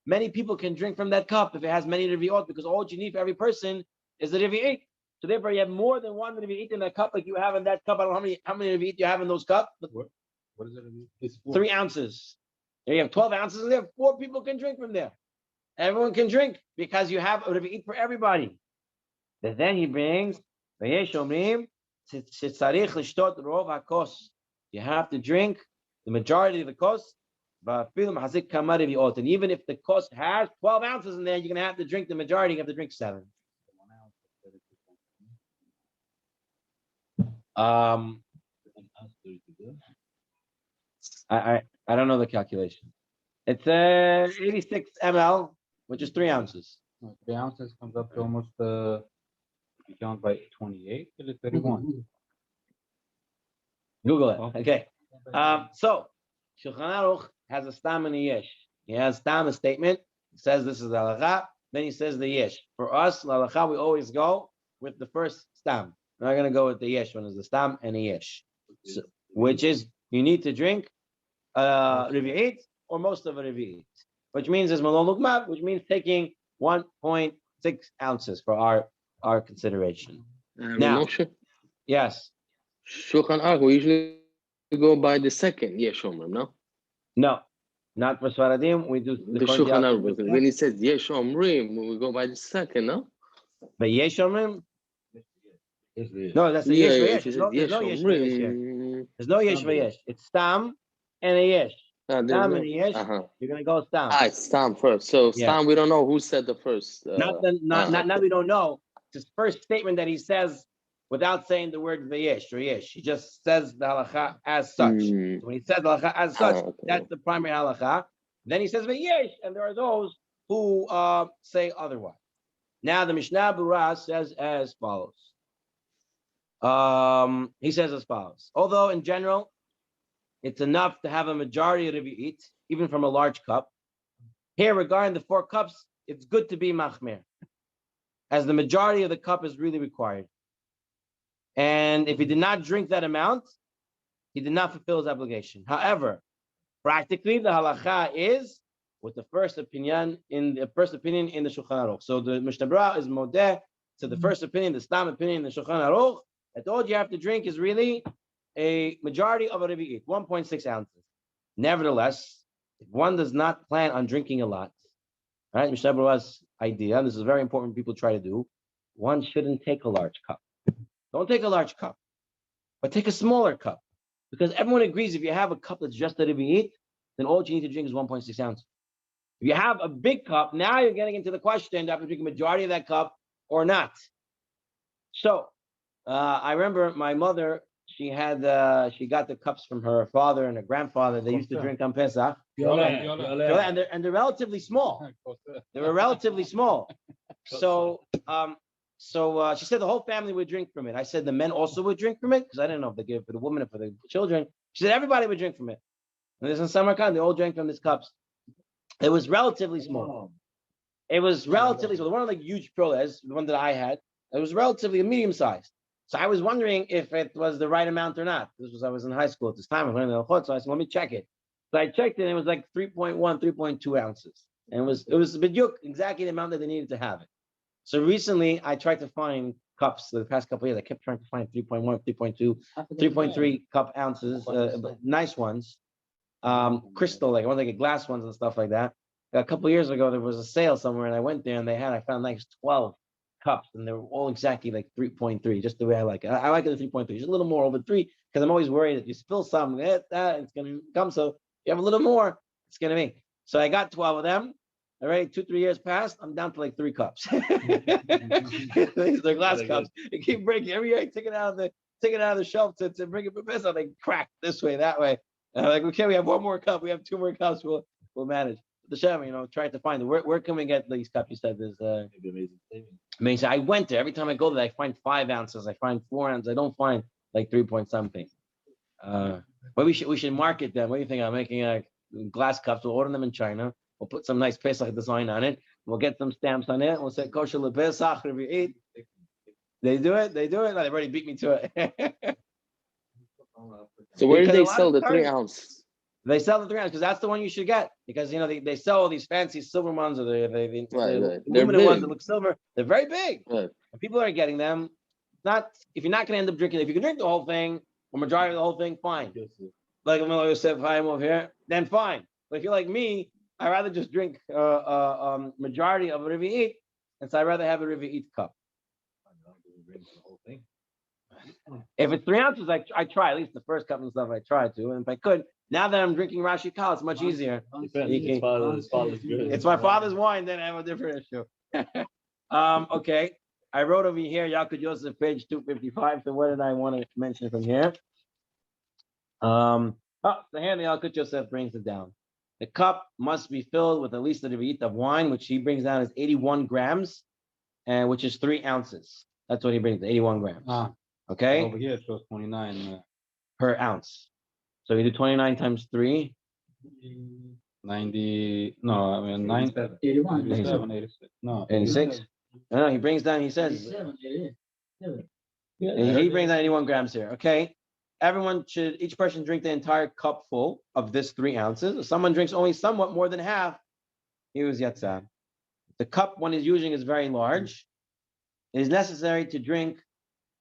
many people can drink from that cup if it has many revi'ot, because all you need for every person is the revi'it. So therefore, you have more than one revi'it in that cup, like you have in that cup. I don't know how many revi'it you have in those cups. What is it? 3 ounces. There you have 12 ounces in there. 4 people can drink from there. Everyone can drink because you have a revi'it for everybody. But then he brings you have to drink the majority of the kos. And even if the kos has 12 ounces in there, you're going to have to drink the majority. You have to drink 7. I don't know the calculation. It's 86 ml, which is 3 ounces. 3 ounces comes up to almost if you count by 28, it is 31. Google it. Okay. So Shulchan Aruch has a stam and a yesh. He has stam, a statement. He says this is the halacha. Then he says the yesh. For us, the halacha, we always go with the first stam. We're not going to go with the yesh one. Is the stam and a yesh, so, which is you need to drink revi'it or most of a revi'it, which means is malon lukmav, which means taking 1.6 ounces for our consideration. Now, yes. Shulchan Aruch, we usually go by the second yesh omrim, no? No, not for Sfaradim. We do The Shulchan Aruch. When he says yesh omrim, we go by the second, no? The yesh omrim? No, that's the yesh v'yesh. There's no yesh v'yesh here. There's no yesh v'yesh. It's stam and a yesh. Stam and a yesh. You're gonna go stam. It's stam first. So stam, we don't know who said the first. Not we don't know. It's his first statement that he says without saying the word v'yesh or yesh. He just says the halacha as such. So when he says the halacha as such, that's the primary halacha. Then he says v'yesh, and there are those who say otherwise. Now the Mishnah Berurah says as follows. He says as follows. Although in general, it's enough to have a majority of you eat, even from a large cup. Here, regarding the 4 cups, it's good to be machmir, as the majority of the cup is really required. And if he did not drink that amount, he did not fulfill his obligation. However, practically, the halacha is with the first opinion in the Shulchan Aruch. So the Mishnah Berurah is modeh to the first opinion, the stam opinion in the Shulchan Aruch, that all you have to drink is really a majority of a revi'it, 1.6 ounces. Nevertheless, if one does not plan on drinking a lot, right? Mishnah Berurah's idea, and this is very important people try to do, one shouldn't take a large cup. Don't take a large cup, but take a smaller cup. Because everyone agrees if you have a cup that's just a revi'it, then all you need to drink is 1.6 ounces. If you have a big cup, now you're getting into the question, do I have to drink a majority of that cup or not? So I remember my mother, she got the cups from her father and her grandfather. They used to drink on Pesach. And they're relatively small. They were relatively small. So she said the whole family would drink from it. I said the men also would drink from it because I didn't know if they gave it for the women or for the children. She said everybody would drink from it. And this in Samarkand, they all drank from these cups. It was relatively small. It was relatively small. One of the huge piroles, the one that I had, it was relatively a medium size. So I was wondering if it was the right amount or not. I was in high school at this time. I learned the Hilchot, so I said, let me check it. So I checked it, and it was like 3.1, 3.2 ounces. And it was exactly the amount that they needed to have it. So recently, I tried to find cups the past couple of years. I kept trying to find 3.1, 3.2, 3.3 cup ounces, nice ones, crystal, like glass ones and stuff like that. A couple of years ago, there was a sale somewhere, and I went there, and I found like 12 cups, and they were all exactly like 3.3, just the way I like it. I like it at 3.3, just a little more over 3, because I'm always worried that you spill some, it's going to come. So you have a little more, it's going to be. So I got 12 of them. All right, 2-3 years passed, I'm down to like 3 cups. These are glass cups. You keep breaking every year. I take it out of the shelf to bring it for Pesach. They crack this way, that way. And I'm like, okay, we have 1 more cup. We have 2 more cups. We'll manage. The Shem, try to find it. Where can we get these cups? You said there's amazing. I went there. Every time I go there, I find 5 ounces. I find 4 ounces. I don't find like 3 point something. But we should market them. What do you think? I'm making glass cups. We'll order them in China. We'll put some nice Pesach design on it. We'll get some stamps on it. We'll say kosher lePesach if you eat. They do it. No, they've already beat me to it. So where do they sell the 3 ounce? They sell the 3 ounce because that's the one you should get, because they sell all these fancy silver ones or the aluminum ones that look silver. They're very big. Right. And people are getting them. If you're not going to end up drinking, if you can drink the whole thing or majority of the whole thing, fine. Like Yosef Chaim over here, then fine. But if you're like me, I'd rather just drink majority of a Revi'it, and so I'd rather have a Revi'it cup. If it's 3 ounces, I try, at least the first cup and stuff I try to. And if I could, now that I'm drinking Rashi Kal, it's much easier. It's my father's wine, then I have a different issue. Okay. I wrote over here, Yaakov Yosef, page 255. So what did I want to mention from here? So here the Yaakov Yosef brings it down. The cup must be filled with at least a Revi'it of wine, which he brings down as 81 grams, and which is 3 ounces. That's what he brings, 81 grams. Okay. Over here it shows 29 per ounce. So we do 29 times 3. 90. No, I mean 97. 81. 86. No. 86. No, he brings down. He says. He brings down 81 grams here. Okay. Each person drink the entire cup full of this 3 ounces. If someone drinks only somewhat more than half, he was yatzah. The cup one is using is very large. It is necessary to drink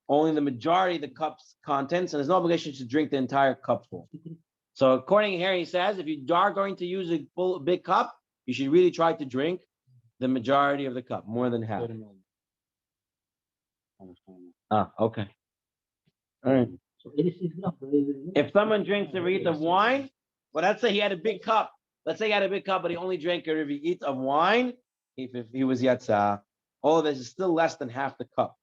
only the majority of the cup's contents, and there's no obligation to drink the entire cup full. So according here, he says, if you are going to use a big cup, you should really try to drink the majority of the cup, more than half. Okay. All right. If someone drinks a revi'it of wine, well, let's say he had a big cup. Let's say he had a big cup, but he only drank a revi'it of wine. If he was yatzah, all of this is still less than half the cup.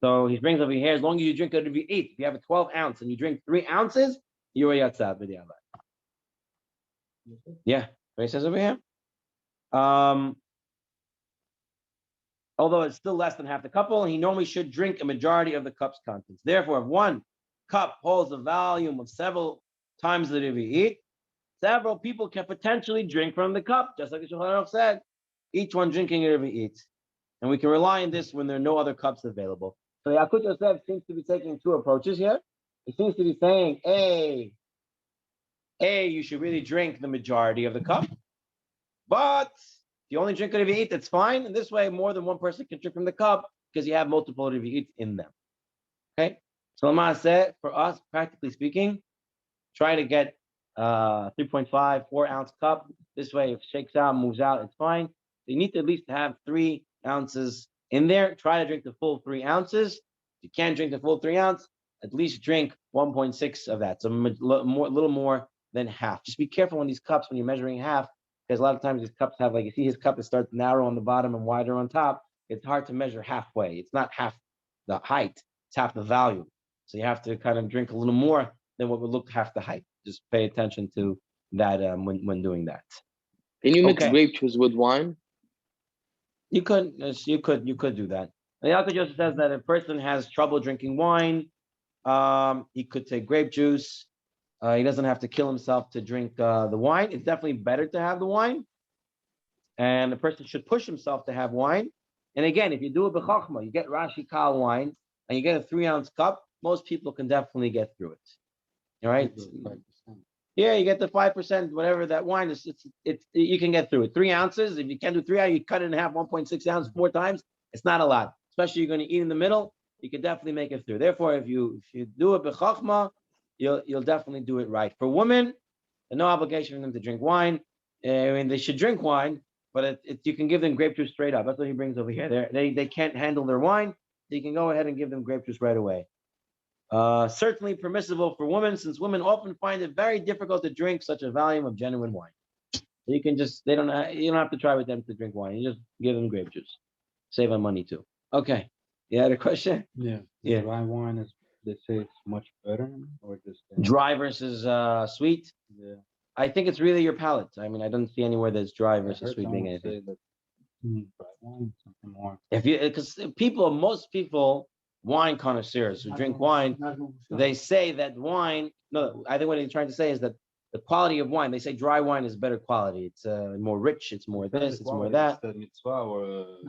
So he brings over here, as long as you drink a revi'it, if you have a 12 ounce and you drink 3 ounces, you are yatzah b'diavad. Yeah, what he says over here. Although it's still less than half the cup, he normally should drink a majority of the cup's contents. Therefore, if 1 cup holds a volume of several times the revi'it, several people can potentially drink from the cup, just like the Shulchan Aruch said, each one drinking a revi'it. And we can rely on this when there are no other cups available. So Yaakov Yosef seems to be taking 2 approaches here. He seems to be saying, you should really drink the majority of the cup. But if you only drink a revi'it, that's fine. And this way, more than 1 person can drink from the cup because you have multiple revi'it in them. Okay? So Lama said, for us, practically speaking, try to get 3.5, 4 ounce cup. This way, if it shakes out, moves out, it's fine. You need to at least have 3 ounces in there. Try to drink the full 3 ounces. If you can't drink the full 3 ounce, at least drink 1.6 of that. So a little more than half. Just be careful when these cups, when you're measuring half, because a lot of times these cups have, like, you see his cup, it starts narrow on the bottom and wider on top. It's hard to measure halfway. It's not half the height, it's half the volume. So you have to kind of drink a little more than what would look half the height. Just pay attention to that when doing that. Can you mix Okay. grape juice with wine? You could do that. And the Alka Joseph says that if a person has trouble drinking wine, he could take grape juice. He doesn't have to kill himself to drink the wine. It's definitely better to have the wine. And the person should push himself to have wine. And again, if you do it b'chachma, you get Rashi Kal wine, and you get a 3-ounce cup, most people can definitely get through it. All right? Yeah, you get the 5%, whatever that wine is. It's you can get through it. 3 ounces. If you can't do 3 ounces, you cut it in half, 1.6 ounces 4 times. It's not a lot, especially you're going to eat in the middle. You can definitely make it through. Therefore, if you do it b'chachma, you'll definitely do it right. For women, there's no obligation for them to drink wine. I mean, they should drink wine, but you can give them grape juice straight up. That's what he brings over here. They can't handle their wine, so you can go ahead and give them grape juice right away. Certainly permissible for women, since women often find it very difficult to drink such a volume of genuine wine. You can just you don't have to try with them to drink wine. You just give them grape juice. Save on money too. Okay. You had a question? Yeah. Yeah. Dry wine is, they say it's much better, or just Dry versus sweet. Yeah. I think it's really your palate. I mean, I don't see anywhere that's dry versus sweet being anything. Dry wine, something more. Because most people, wine connoisseurs who drink wine, they say that wine. No, I think what they're trying to say is that the quality of wine. They say dry wine is better quality. It's more rich. It's more this. It's more that.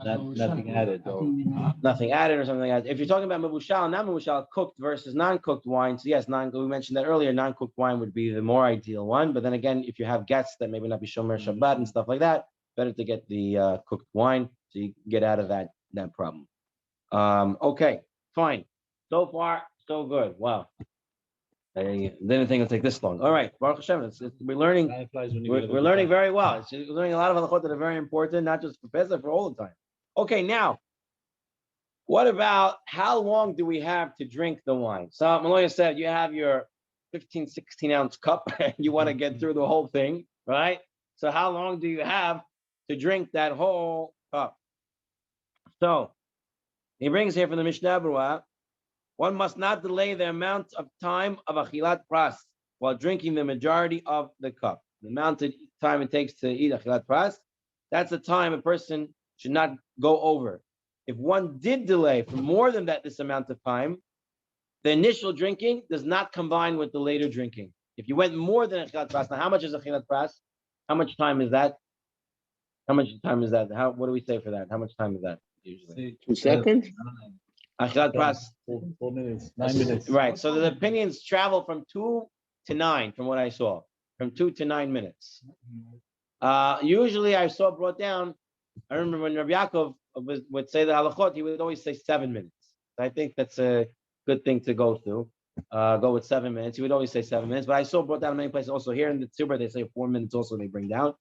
Nothing added. Nothing added or something like that. If you're talking about mevushal, not mevushal, cooked versus non-cooked wine. So yes, we mentioned that earlier. Non-cooked wine would be the more ideal one. But then again, if you have guests that maybe not be shomer Shabbat and stuff like that, better to get the cooked wine so you get out of that problem. Okay, fine. So far, so good. Wow. I didn't think it'd take this long. All right, Baruch Hashem. We're learning. We're learning very well. We're learning a lot of halachot that are very important, not just for Pesach, for all the time. Okay, now, what about how long do we have to drink the wine? So Maloya said you have your 15, 16-ounce cup, and you want to get through the whole thing, right? So how long do you have to drink that whole cup? So he brings here from the Mishnah Berurah, one must not delay the amount of time of achilat pras while drinking the majority of the cup. The amount of time it takes to eat achilat pras, that's the time a person should not go over. If one did delay for more than this amount of time, the initial drinking does not combine with the later drinking. If you went more than achilat pras, now how much is achilat pras? How much time is that? How much time is that? What do we say for that? How much time is that usually? 2 seconds. Achilat pras. 4 minutes, 9 minutes. Right. So the opinions travel from 2 to 9, from what I saw, from 2 to 9 minutes. Usually, I saw brought down. I remember when Rabbi Yaakov would say the halachot, he would always say 7 minutes. I think that's a good thing to go through. Go with 7 minutes. He would always say 7 minutes, but I saw brought down in many places. Also here in the Tzibur, they say 4 minutes. Also, they bring down.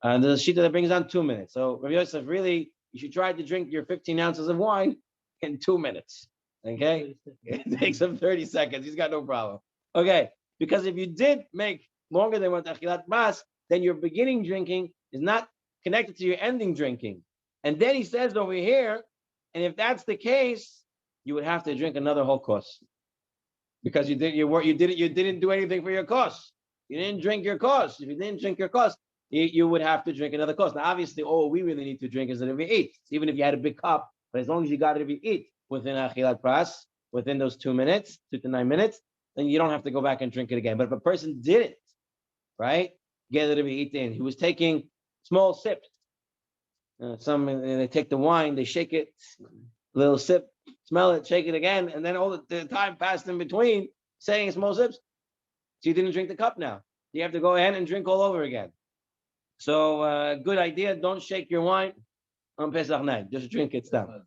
And the shita that brings down 2 minutes. So Rabbi Yosef, really, you should try to drink your 15 ounces of wine in 2 minutes. Okay, it takes him 30 seconds. He's got no problem. Okay, because if you did make longer than what achilat pras, then your beginning drinking is not connected to your ending drinking. And then he says over here, and if that's the case, you would have to drink another whole course because you didn't do anything for your course. You didn't drink your course. If you didn't drink your course, you would have to drink another course. Now, obviously, all we really need to drink is that if we eat, even if you had a big cup, but as long as you got it if you eat within achilat pras, within those 2 minutes, 2 to 9 minutes, then you don't have to go back and drink it again. But if a person didn't, right, get it if he eat in, he was taking small sips. They take the wine, they shake it, little sip, smell it, shake it again, and then all the time passed in between saying small sips. So you didn't drink the cup now. You have to go ahead and drink all over again. So good idea. Don't shake your wine on Pesach night. Just drink it down.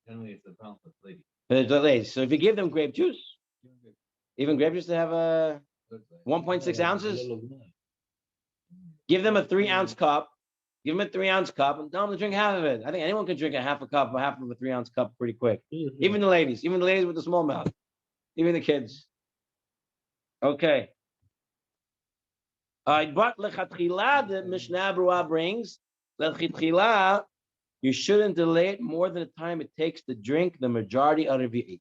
Generally, it's a pound for lady. The ladies. So if you give them grape juice, even grape juice, they have 1.6 ounces. Give them a 3-ounce cup. Give them a 3-ounce cup and tell them to drink half of it. I think anyone can drink a half a cup or half of a 3-ounce cup pretty quick. Even the ladies with the small mouth, even the kids. Okay. But lechatchila, the Mishnah Berurah brings, lechatchila, you shouldn't delay it more than the time it takes to drink the majority of Revi'it.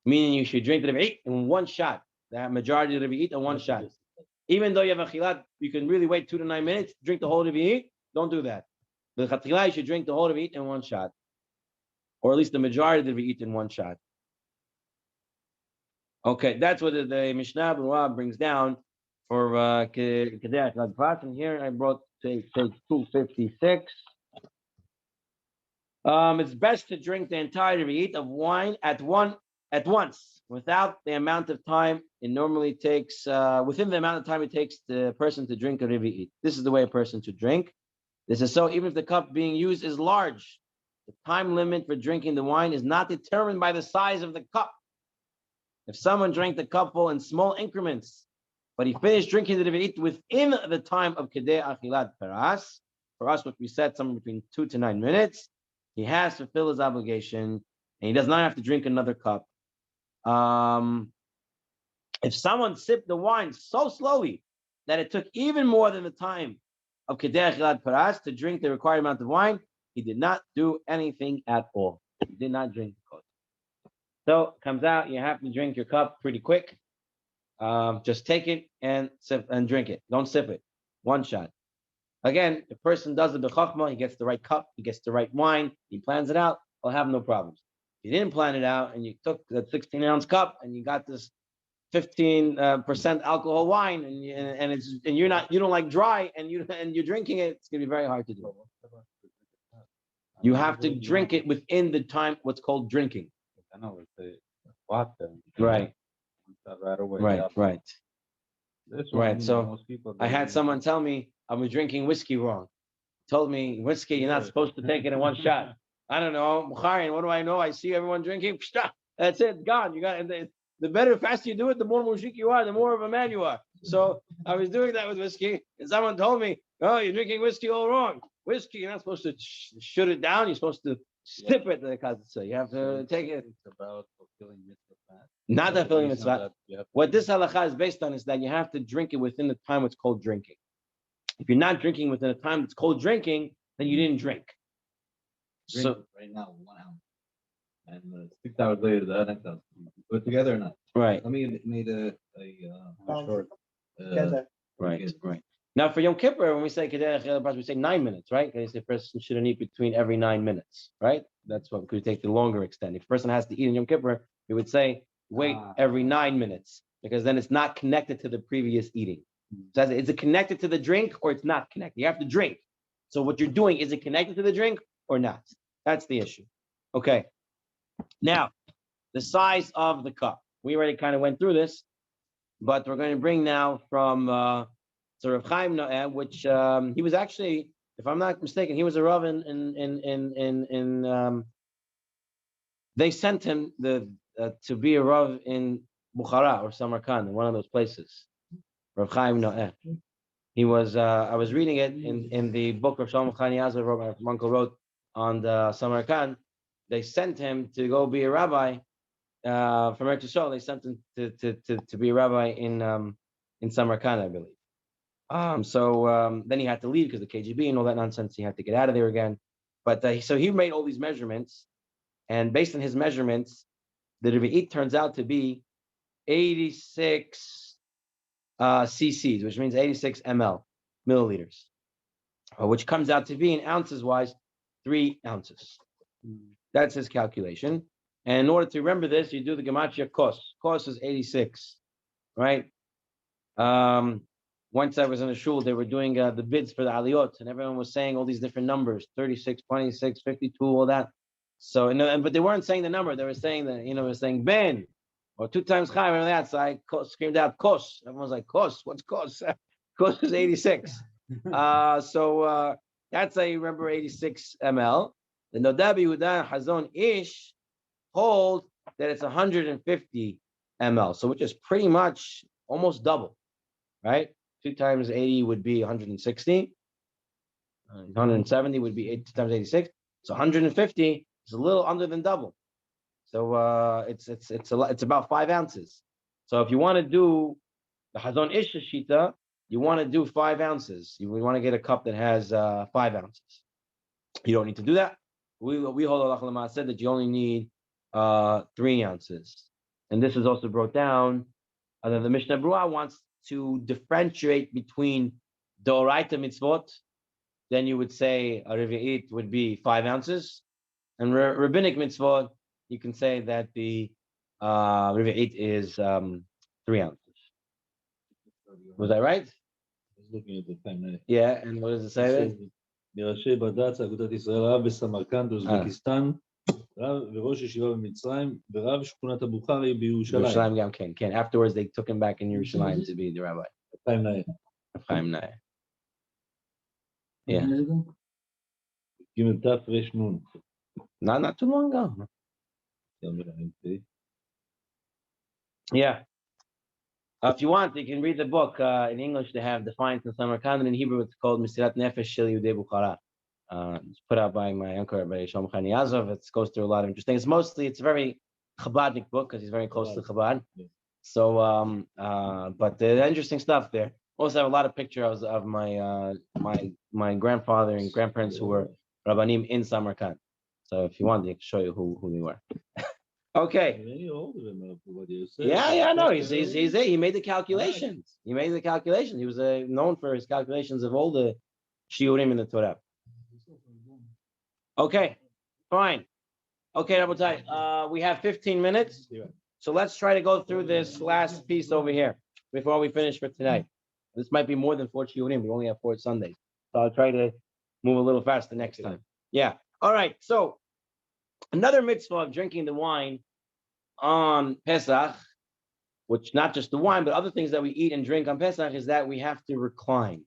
Meaning you should drink the Revi'it in one shot. That majority of Revi'it in one shot. Even though you have a chilat, you can really wait 2 to 9 minutes, drink the whole Revi'it. Don't do that. The lechatchila, you should drink the whole Revi'it in one shot. Or at least the majority of the Revi'it in one shot. Okay, that's what the Mishnah Berurah brings down for Kedei Achilat Paras. And here I brought page 256. It's best to drink the entire Revi'it of wine at once, without the amount of time it normally takes, within the amount of time it takes the person to drink a Revi'it. This is the way a person should drink. This is so even if the cup being used is large. The time limit for drinking the wine is not determined by the size of the cup. If someone drank the cup full in small increments, but he finished drinking the Revi'it within the time of Kedei Achilat Paras, for us, what we said, somewhere between 2 to 9 minutes, he has to fulfill his obligation, and he does not have to drink another cup. If someone sipped the wine so slowly that it took even more than the time of Kedei Achilat Paras to drink the required amount of wine, he did not do anything at all. He did not drink the cup. So it comes out, you have to drink your cup pretty quick. Just take it and sip and drink it. Don't sip it. One shot. Again, the person does the b'chachma, he gets the right cup, he gets the right wine, he plans it out, he'll have no problems. If you didn't plan it out and you took that 16-ounce cup and you got this 15% alcohol wine and you don't like dry and you're drinking it, it's gonna be very hard to do. You have to drink it within the time what's called drinking. I know it's a vodka. Right. Right away. Right. This Right, one, so most people I had someone tell me I was drinking whiskey wrong. Told me whiskey, you're not supposed to take it in one shot. I don't know. Mukharin, what do I know? I see everyone drinking. That's it, gone. You got the better, faster you do it, the more mushrik you are, the more of a man you are. So I was doing that with whiskey, and someone told me, "Oh, you're drinking whiskey all wrong. Whiskey, you're not supposed to shut it down. You're supposed to sip it." So you have to take it. It's about fulfilling mitzvah. Not So fulfilling based on mitzvah. that, you have to- What this halakha is based on is that you have to drink it within the time what's called drinking. If you're not drinking within a time that's called drinking, then you didn't drink. So right now, 1 hour. And 6 hours later, the next hour. Put together or not? right, Let me made a short. right. Now for Yom Kippur, when we say Kedei Achilat Paras, we say 9 minutes, right? Because the person shouldn't eat between every 9 minutes, right? That's what could take the longer extent. If a person has to eat in Yom Kippur, we would say wait every 9 minutes, because then it's not connected to the previous eating. So is it connected to the drink or it's not connected? You have to drink. So what you're doing, is it connected to the drink or not? That's the issue. Okay. Now, the size of the cup. We already kind of went through this, but we're going to bring now from Rav Chaim Noeh, which he was actually, if I'm not mistaken, he was a Rav they sent him to be a Rav in Bukhara or Samarkand, one of those places. Rav Chaim Noeh. He was. I was reading it in the book of Shalom Chaim Yazov, Rav Uncle wrote on the Samarkand. They sent him to go be a rabbi from Eretz Yisrael. They sent him to be a rabbi in Samarkand, I believe. So then he had to leave because of the KGB and all that nonsense. He had to get out of there again. But so he made all these measurements, and based on his measurements, the Revi'it turns out to be 86 cc's, which means 86 milliliters, which comes out to be in ounces wise 3 ounces. That's his calculation. And in order to remember this, you do the gematria kos. Kos is 86, right? Once I was in a shul, they were doing the bids for the aliyot, and everyone was saying all these different numbers: 36, 26, 52, all that. So, but they weren't saying the number. They were saying that, they were saying ben, or 2 times chai, or that. So I screamed out kos. Everyone was like, kos, what's kos? Kos is 86. So that's how you remember 86 ml. The Nodabi Yehuda Hazon Ish hold that it's 150 ml, so which is pretty much almost double, right? 2 times 80 would be 160. 170 would be 8 times 86. So 150 is a little under than double. So it's about 5 ounces. So if you want to do the Hazon Ish Shita, you want to do 5 ounces. You want to get a cup that has 5 ounces. You don't need to do that. We hold halacha l'maaseh that you only need 3 ounces. And this is also brought down. The Mishnah Berurah wants to differentiate between Doraita mitzvot. Then you would say a revi'it would be 5 ounces. And rabbinic mitzvot, you can say that the revi'it is 3 ounces. Was I right? I was looking at the time. Yeah, and what does it say there? מראשי בד"ץ, אגודת ישראל, רב בסמרקנד, אוזבקיסטן, רב וראש ישיבה במצרים, ורב שכונת הבוכרי בירושלים. Can. Afterwards, they took him back in Yerushalayim to be the rabbi. Chaim Nair. Yeah. ג' ת' ר' נ'. Not too long ago. Yeah. If you want, you can read the book in English. They have defined in Samarkand, and in Hebrew it's called Mesirat Nefesh Shel Yehudei Bukhara. It's put out by my uncle, Rabbi Shalom Chani Yazov. It goes through a lot of interesting. It's a very Chabadnik book because he's very close to Chabad. So, but the interesting stuff there. Also have a lot of pictures of my grandfather and grandparents who were Rabbanim in Samarkand. So if you want, they can show you who they were. Okay. Yeah, no, he made the calculations. He was known for his calculations of all the shiurim in the Torah. Okay, fine. Okay, Rabotai, we have 15 minutes. So let's try to go through this last piece over here before we finish for tonight. This might be more than 4 shiurim. We only have 4 Sundays. So I'll try to move a little faster next time. Yeah. All right. So another mitzvah of drinking the wine on Pesach, which not just the wine, but other things that we eat and drink on Pesach, is that we have to recline.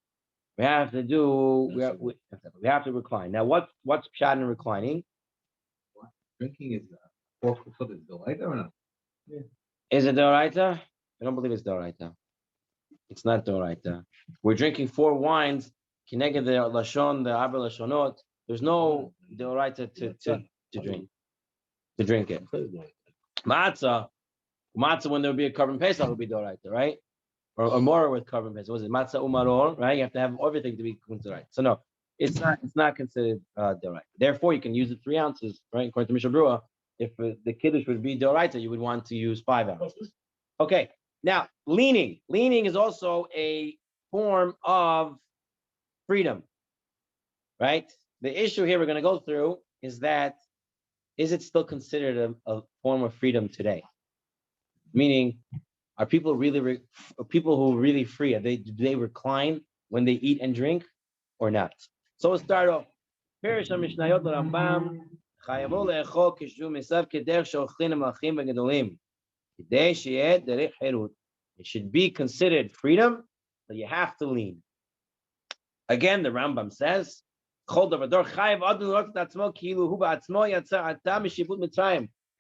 We have to recline. Now, what's pshat in reclining? Drinking is 4 kufot is doraita or not? Yeah. Is it doraita? I don't believe it's doraita. It's not doraita. We're drinking 4 wines. Kineged the lashon, the arba lashonot. There's no doraita to drink it. Matzah when there would be a carbon pesach would be doraita, right? Or more with carbon pesach. Was it matzah umaror? Right? You have to have everything to be considered. So no, it's not considered doraita. Therefore, you can use it 3 ounces, right? According to Mishnah Berurah, if the kiddush would be doraita, you would want to use 5 ounces. Okay. Now, leaning is also a form of freedom, right? The issue here we're going to go through is that, is it still considered a form of freedom today? Meaning, are people really people who are really free? Do they recline when they eat and drink, or not? So we'll start off. Perish Mishnayot Rambam Chayavo le'echol kishu misav kederech she'ochlin ha'malachim v'gedolim kidei she'yeh derech herut. It should be considered freedom, but you have to lean. Again, the Rambam says,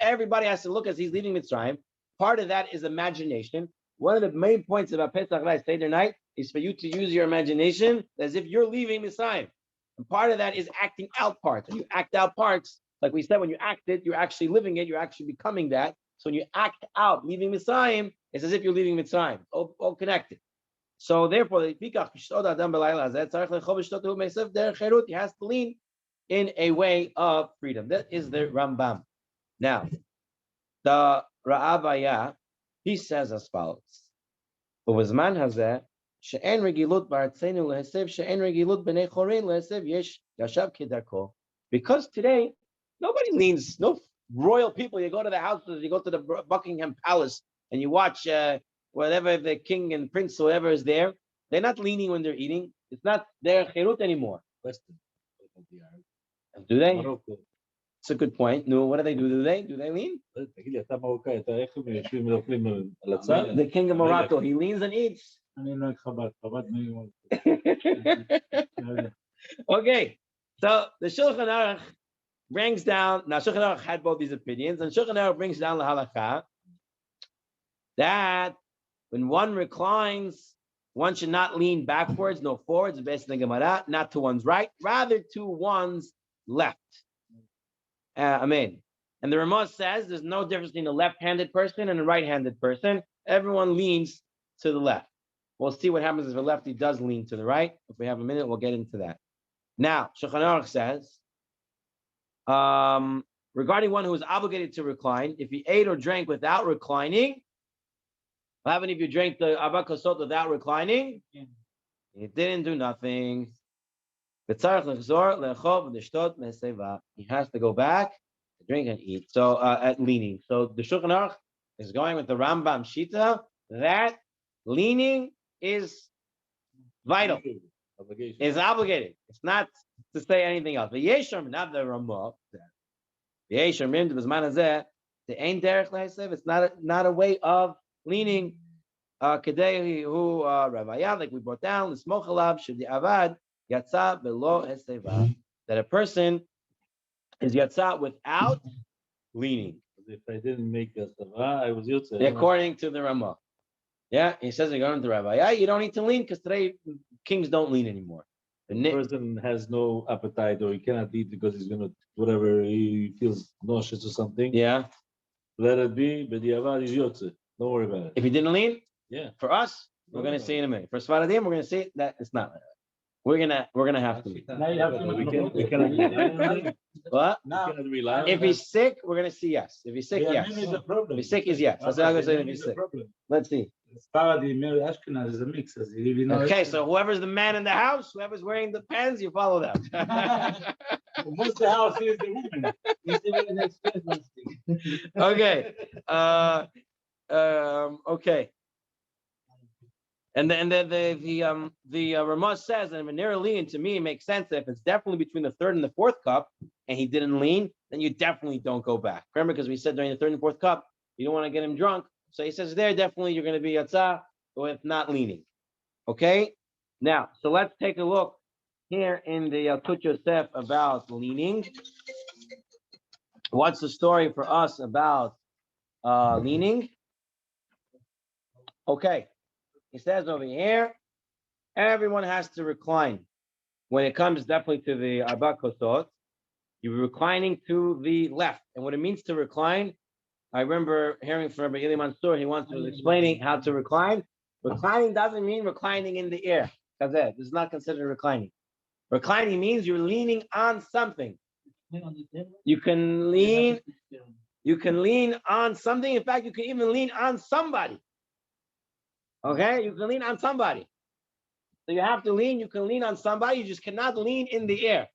everybody has to look as he's leaving Mitzrayim. Part of that is imagination. One of the main points about Pesach night, Seder night, is for you to use your imagination as if you're leaving Mitzrayim. And part of that is acting out parts. When you act out parts, like we said, when you act it, you're actually living it, you're actually becoming that. So when you act out leaving Mitzrayim, it's as if you're leaving Mitzrayim, all connected. So therefore, he has to lean in a way of freedom. That is the Rambam. Now, the Ra'avaya, he says as follows. Because today, nobody leans, no royal people. You go to the houses, you go to the Buckingham Palace, and you watch whatever the king and prince, whoever is there, they're not leaning when they're eating. It's not their cherut anymore. Do they? It's a good point. No, what do they do? Do they lean? The king of Morocco, he leans and eats. Okay, so the Shulchan Aruch brings down, now Shulchan Aruch had both these opinions, and Shulchan Aruch brings down the halakha that when one reclines, one should not lean backwards, no forwards, based on the Gemara, not to one's right, rather to one's left. Amen. And the Ramah says there's no difference between a left-handed person and a right-handed person. Everyone leans to the left. We'll see what happens if a lefty does lean to the right. If we have a minute, we'll get into that. Now, Shulchan Aruch says, regarding one who is obligated to recline, if he ate or drank without reclining, what happened if you drank the Arba Kosot without reclining? It didn't do nothing. He has to go back, drink and eat. So at leaning. So the Shulchan Aruch is going with the Rambam Shita that leaning is vital. Is obligated. It's not to say anything else. The Yesham, not the Ramah. The Yesham, it's not a way of leaning. Kadei who Ravaya, like we brought down, the Smochalab should the Avad Yatsa below Heseva. That a person is Yatsa without leaning. If I didn't make a Sava, I was Yotze. According to the Ramah. Yeah, he says according to Ravaya, you don't need to lean because today kings don't lean anymore. The person has no appetite or he cannot eat because he's gonna whatever he feels nauseous or something. Yeah. Let it be, but the Avad is Yotze. Don't worry about it. If he didn't lean, yeah. For us, we're gonna see in a minute. For Sfaradim, we're gonna see that it's not like that. We're gonna have to lean. We cannot rely. What? If he's sick, we're gonna see yes. If he's sick, yes. If he's sick, is yes. That's what I'm gonna say. If he's sick, let's see. Okay, so whoever's the man in the house, whoever's wearing the pants, you follow them. What's the house? Here's the woman. Okay. Okay. And then the Ramah says, and if near lean, to me, it makes sense that if it's definitely between the third and the fourth cup, and he didn't lean, then you definitely don't go back. Remember, because we said during the third and fourth cup, you don't want to get him drunk. So he says there, definitely you're going to be Yatzah, or if not leaning. Okay? Now, so let's take a look here in the Hilchot Yosef about leaning. What's the story for us about leaning? Okay. He says over here, everyone has to recline. When it comes definitely to the Arba Kosot, you're reclining to the left. And what it means to recline, I remember hearing from Rabbi Eli Mansour, he once was explaining how to recline. Reclining doesn't mean reclining in the air. This is not considered reclining. Reclining means you're leaning on something. You can lean on something. In fact, you can even lean on somebody. Okay, you can lean on somebody. So you have to lean, you can lean on somebody, you just cannot lean in the air.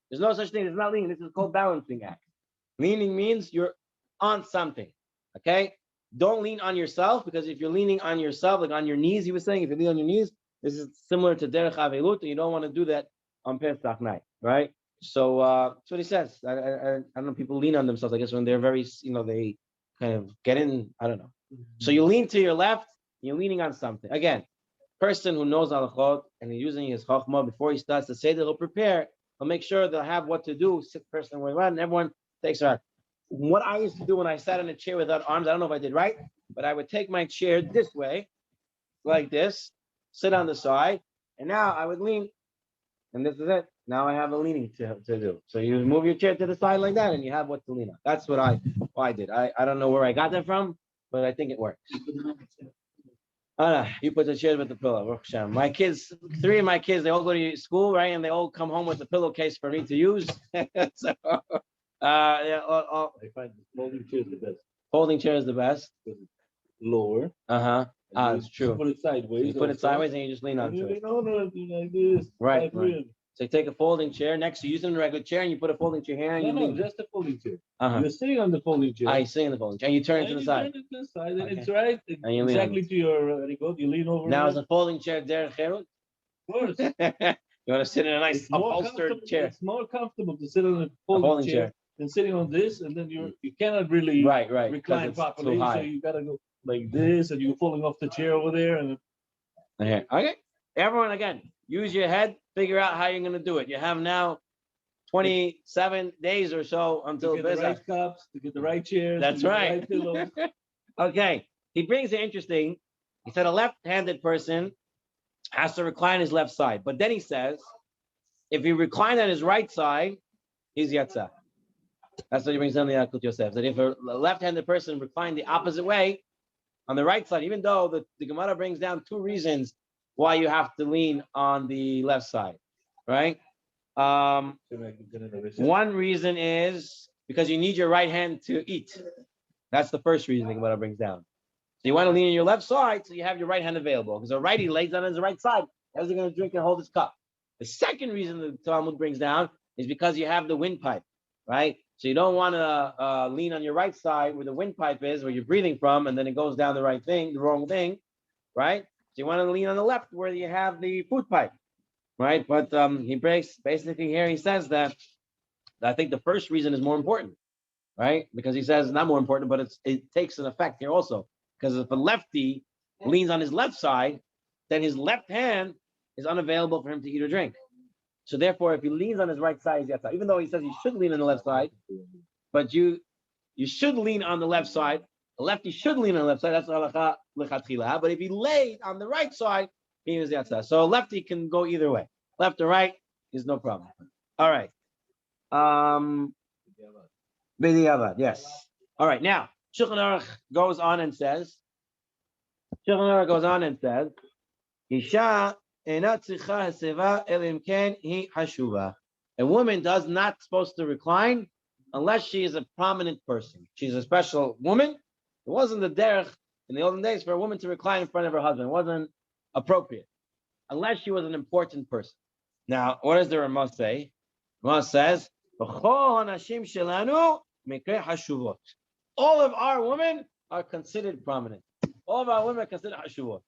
There's no such thing, it's not leaning, this is called balancing act. Leaning means you're on something, okay? Don't lean on yourself, because if you're leaning on yourself, like on your knees, he was saying, if you lean on your knees, this is similar to Derech Avelut, and you don't want to do that on Pesach night, right? So that's what he says. I don't know, people lean on themselves, I guess, when they're very, they kind of get in, I don't know. So you lean to your left, you're leaning on something. Again, person who knows halachot and he's using his chachma before he starts to say that he'll prepare, he'll make sure they'll have what to do. Sick person will run, and everyone takes around. What I used to do when I sat in a chair without arms, I don't know if I did right, but I would take my chair this way, like this, sit on the side, and now I would lean, and this is it. Now I have a leaning to do. So you move your chair to the side like that, and you have what to lean on. That's what I did. I don't know where I got that from, but I think it works. You put the chair with the pillow. My kids, 3 of my kids, they all go to school, right? And they all come home with a pillowcase for me to use. So, I find folding chair is the best. Folding chair is the best. Lower. It's true. Put it sideways. You put it sideways and you just lean onto it. Like this. Right. So you take a folding chair next to using a regular chair, and you put a folding chair here, and you lean. Just a folding chair. You're sitting on the folding chair. You're sitting on the folding chair, and you turn it to the side. Turn it to the side, and it's right and you exactly to your you lean over. Now is a folding chair derech cherut? Of course. You want to sit in a nice upholstered chair. It's more comfortable to sit on a folding chair than sitting on this, and then you cannot really recline properly. So you gotta go like this, and you're falling off the chair over there. And okay, everyone, again, use your head. Figure out how you're going to do it. You have now 27 days or so until to get the right cups, to get the right chairs. That's right. The right pillows. Okay, he brings it interesting. He said a left-handed person has to recline his left side, but then he says if he recline on his right side, he's yatzah. That's what he brings down the Hilchot Yosef. That if a left-handed person reclined the opposite way on the right side, even though the Gemara brings down 2 reasons why you have to lean on the left side, right? One reason is because you need your right hand to eat. That's the first reason the Gemara brings down. So you want to lean on your left side so you have your right hand available. Because a righty lays on his right side. How's he going to drink and hold his cup? The second reason the Talmud brings down is because you have the windpipe, right? So you don't want to lean on your right side where the windpipe is, where you're breathing from, and then it goes down the wrong thing, right? So you want to lean on the left where you have the food pipe, right? But he breaks, basically here he says that I think the first reason is more important, right? Because he says not more important, but it takes an effect here also. Because if a lefty leans on his left side, then his left hand is unavailable for him to eat or drink. So therefore, if he leans on his right side, he's outside. Even though he says he should lean on the left side, but you should lean on the left side. The lefty should lean on the left side. That's halakha lechatchila. But if he laid on the right side, he is the outside. So a lefty can go either way. Left or right is no problem. All right. B'diavad, yes. All right. Now, Shulchan Aruch goes on and says, Isha ena tzricha haseva elim ken hi hashuva. A woman does not supposed to recline unless she is a prominent person. She's a special woman. It wasn't the derech in the olden days for a woman to recline in front of her husband. It wasn't appropriate unless she was an important person. Now, what does the Ramah say? Ramah says, all of our women are considered prominent. All of our women are considered hashuvot.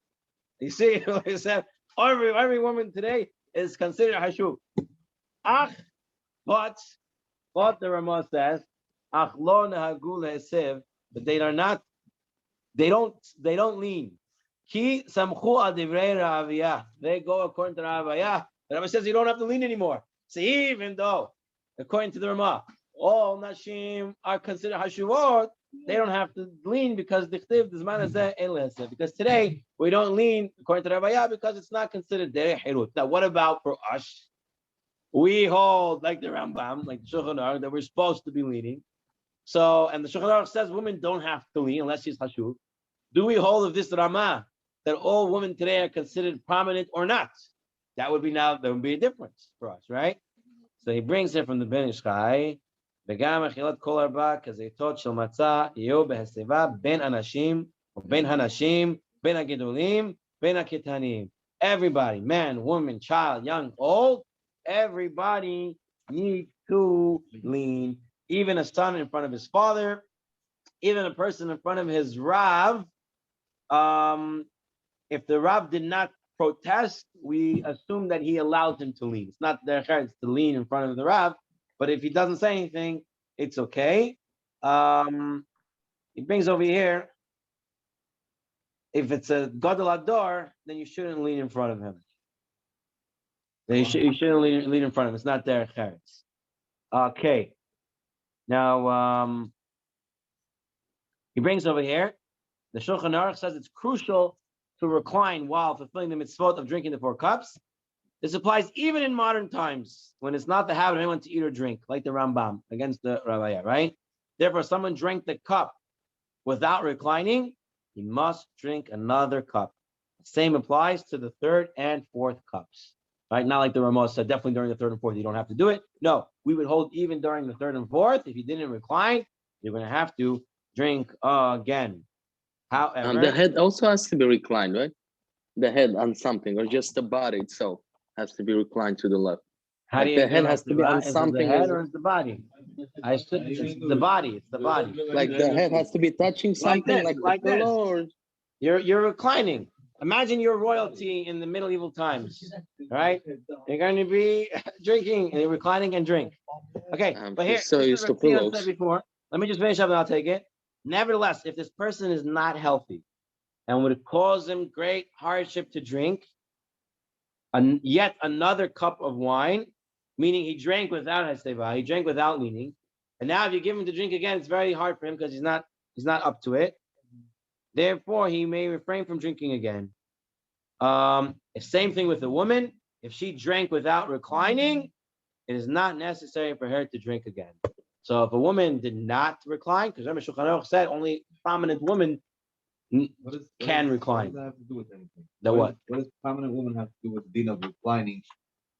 You see, he said, every woman today is considered hashuv. But the Ramah says, but they are not. They don't lean. Ki samchu al divrei Raviyah. They go according to Raviyah. The Rabbi says you don't have to lean anymore. So even though, according to the Ramah, all nashim are considered hashuvot, they don't have to lean because because today we don't lean according to Raviyah because it's not considered derech hirut. Now, what about for us? We hold like the Rambam, like the Shulchan Aruch, that we're supposed to be leaning. So, and the Shulchan Aruch says women don't have to lean unless she's hashuv. Do we hold of this Ramah that all women today are considered prominent or not? There would be a difference for us, right? So he brings it from the Ben Ishchai. וגם אכילת כל ארבע כזיתות של מצה יהיו בהסבה בין אנשים ובין הנשים, בין הגדולים, בין הקטנים. Everybody, man, woman, child, young, old, everybody needs to lean. Even a son in front of his father, even a person in front of his Rav. If the Rav did not protest, we assume that he allowed him to lean. It's not their chayes to lean in front of the Rav, but if he doesn't say anything, it's okay. He brings over here, if it's a gadol ador, then you shouldn't lean in front of him. You shouldn't lean in front of him. It's not their chayes. Okay. Now, he brings over here, the Shulchan Aruch says it's crucial to recline while fulfilling the mitzvot of drinking the 4 cups. This applies even in modern times when it's not the habit of anyone to eat or drink, like the Rambam against the Ravaya, right? Therefore, if someone drank the cup without reclining, he must drink another cup. The same applies to the 3rd and 4th cups, right? Not like the Ramah said, definitely during the 3rd and 4th, you don't have to do it. No, we would hold even during the 3rd and 4th. If you didn't recline, you're going to have to drink again. However, the head also has to be reclined, right? The head on something, or just the body itself has to be reclined to the left. How do you the head has to be on something? Is it the head or is the body? It's the body. It's the body. Like the head has to be touching something, like the Lord. You're reclining. Imagine you're royalty in the medieval times, right? You're going to be drinking and reclining and drink. Okay, but here, so used to pillows. Before. Let me just finish up and I'll take it. Nevertheless, if this person is not healthy and would cause him great hardship to drink yet another cup of wine, meaning he drank without haseva, he drank without leaning, and now if you give him to drink again, it's very hard for him because he's not up to it. Therefore, he may refrain from drinking again. Same thing with the woman. If she drank without reclining, it is not necessary for her to drink again. So if a woman did not recline, because remember Shulchan Aruch said only prominent women can recline. What does that have to do with anything? The what? What does prominent woman have to do with the din of reclining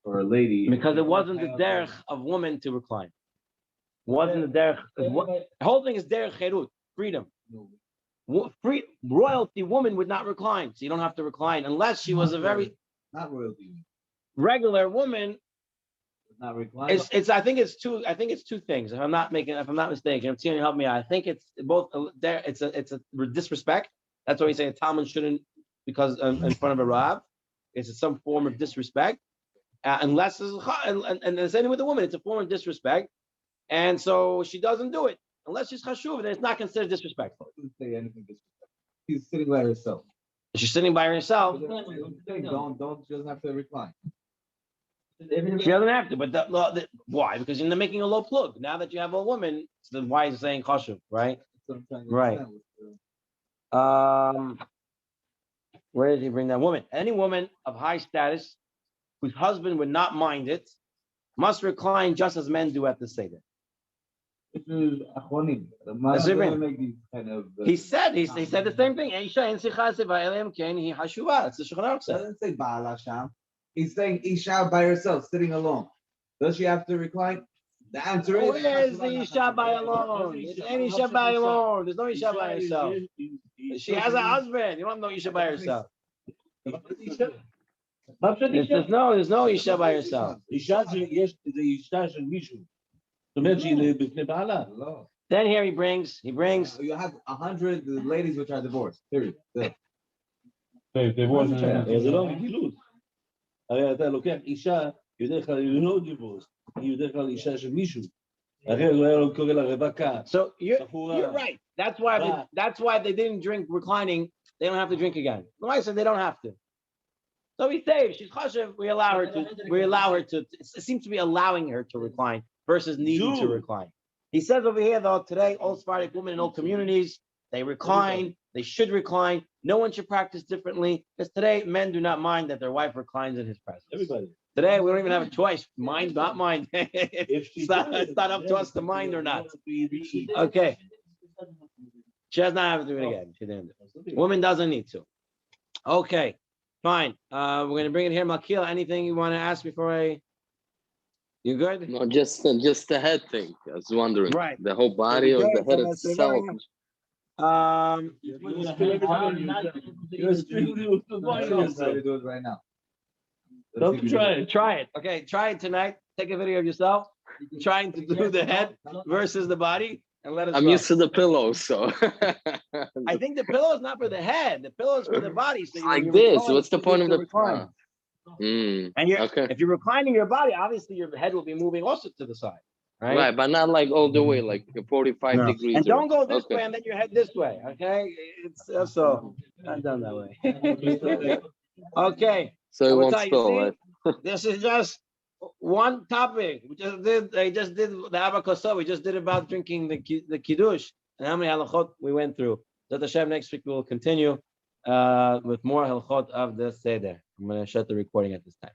for a lady? Because it wasn't the derech of woman to recline. Wasn't the derech. The whole thing is derech cherut, freedom. Free royalty woman would not recline, so you don't have to recline unless she was a very not royalty regular woman. Not recline. I think it's two things. If I'm not mistaken, I'm seeing you help me out. I think it's both there. It's a disrespect. That's why we say a Talmud shouldn't, because in front of a Rav, it's some form of disrespect. Unless it's, and the same with the woman, it's a form of disrespect, and so she doesn't do it unless she's chashuv. Then it's not considered disrespectful. Doesn't say anything disrespectful. She's sitting by herself. She's sitting by herself. She doesn't have to recline. She doesn't have to, but why? Because you're making a low plug. Now that you have a woman, so then why is it saying chashuv, right? Right. Where did he bring that woman? Any woman of high status whose husband would not mind it must recline just as men do at the Seder. He said the same thing. It's the Shulchan Aruch said. Doesn't say Baal Hashem. He's saying Isha by herself, sitting alone. Does she have to recline? The answer is. Where is the Isha by alone? There's any Isha by alone. There's no Isha by herself. She has a husband. You don't have no Isha by herself. There's no Isha by herself. Then here he brings. You have 100 ladies which are divorced. Period. הרי אתה לוקח אישה, בדרך כלל היא לא דיבורס, היא בדרך כלל אישה של מישהו. אחרי הוא היה לו קורא לה רווקה. So you're right. That's why they didn't drink reclining. They don't have to drink again. Why I said they don't have to. So we say if she's chashuv, we allow her to. It seems to be allowing her to recline versus needing to recline. He says over here though, today all Sephardic women in all communities, they recline. They should recline. No one should practice differently. Because today, men do not mind that their wife reclines in his presence. Everybody. Today, we don't even have a choice. Mind, not mind. It's not up to us to mind or not. Okay. She does not have to do it again. She didn't. Woman doesn't need to. Okay. Fine. We're going to bring it here. Malkiel, anything you want to ask before you good? No, just the head thing. I was wondering. Right. The whole body or the head itself. You do it right now. Don't Try it. Okay, try it tonight. Take a video of yourself trying to do the head versus the body, and let us. I'm used to the pillow, so. I think the pillow is not for the head. The pillow is for the body. So like this. What's the point of the recline? And if you're reclining your body, obviously your head will be moving also to the side. Right, but not like all the way, like 45 degrees. And don't go this way and then your head this way. Okay, it's so not done that way. Okay, so it won't spill. This is just one topic. They just did the Abba. We just did about drinking the kiddush and how many halachot we went through. That Hashem next week we will continue with more halachot of the Seder. I'm going to shut the recording at this time.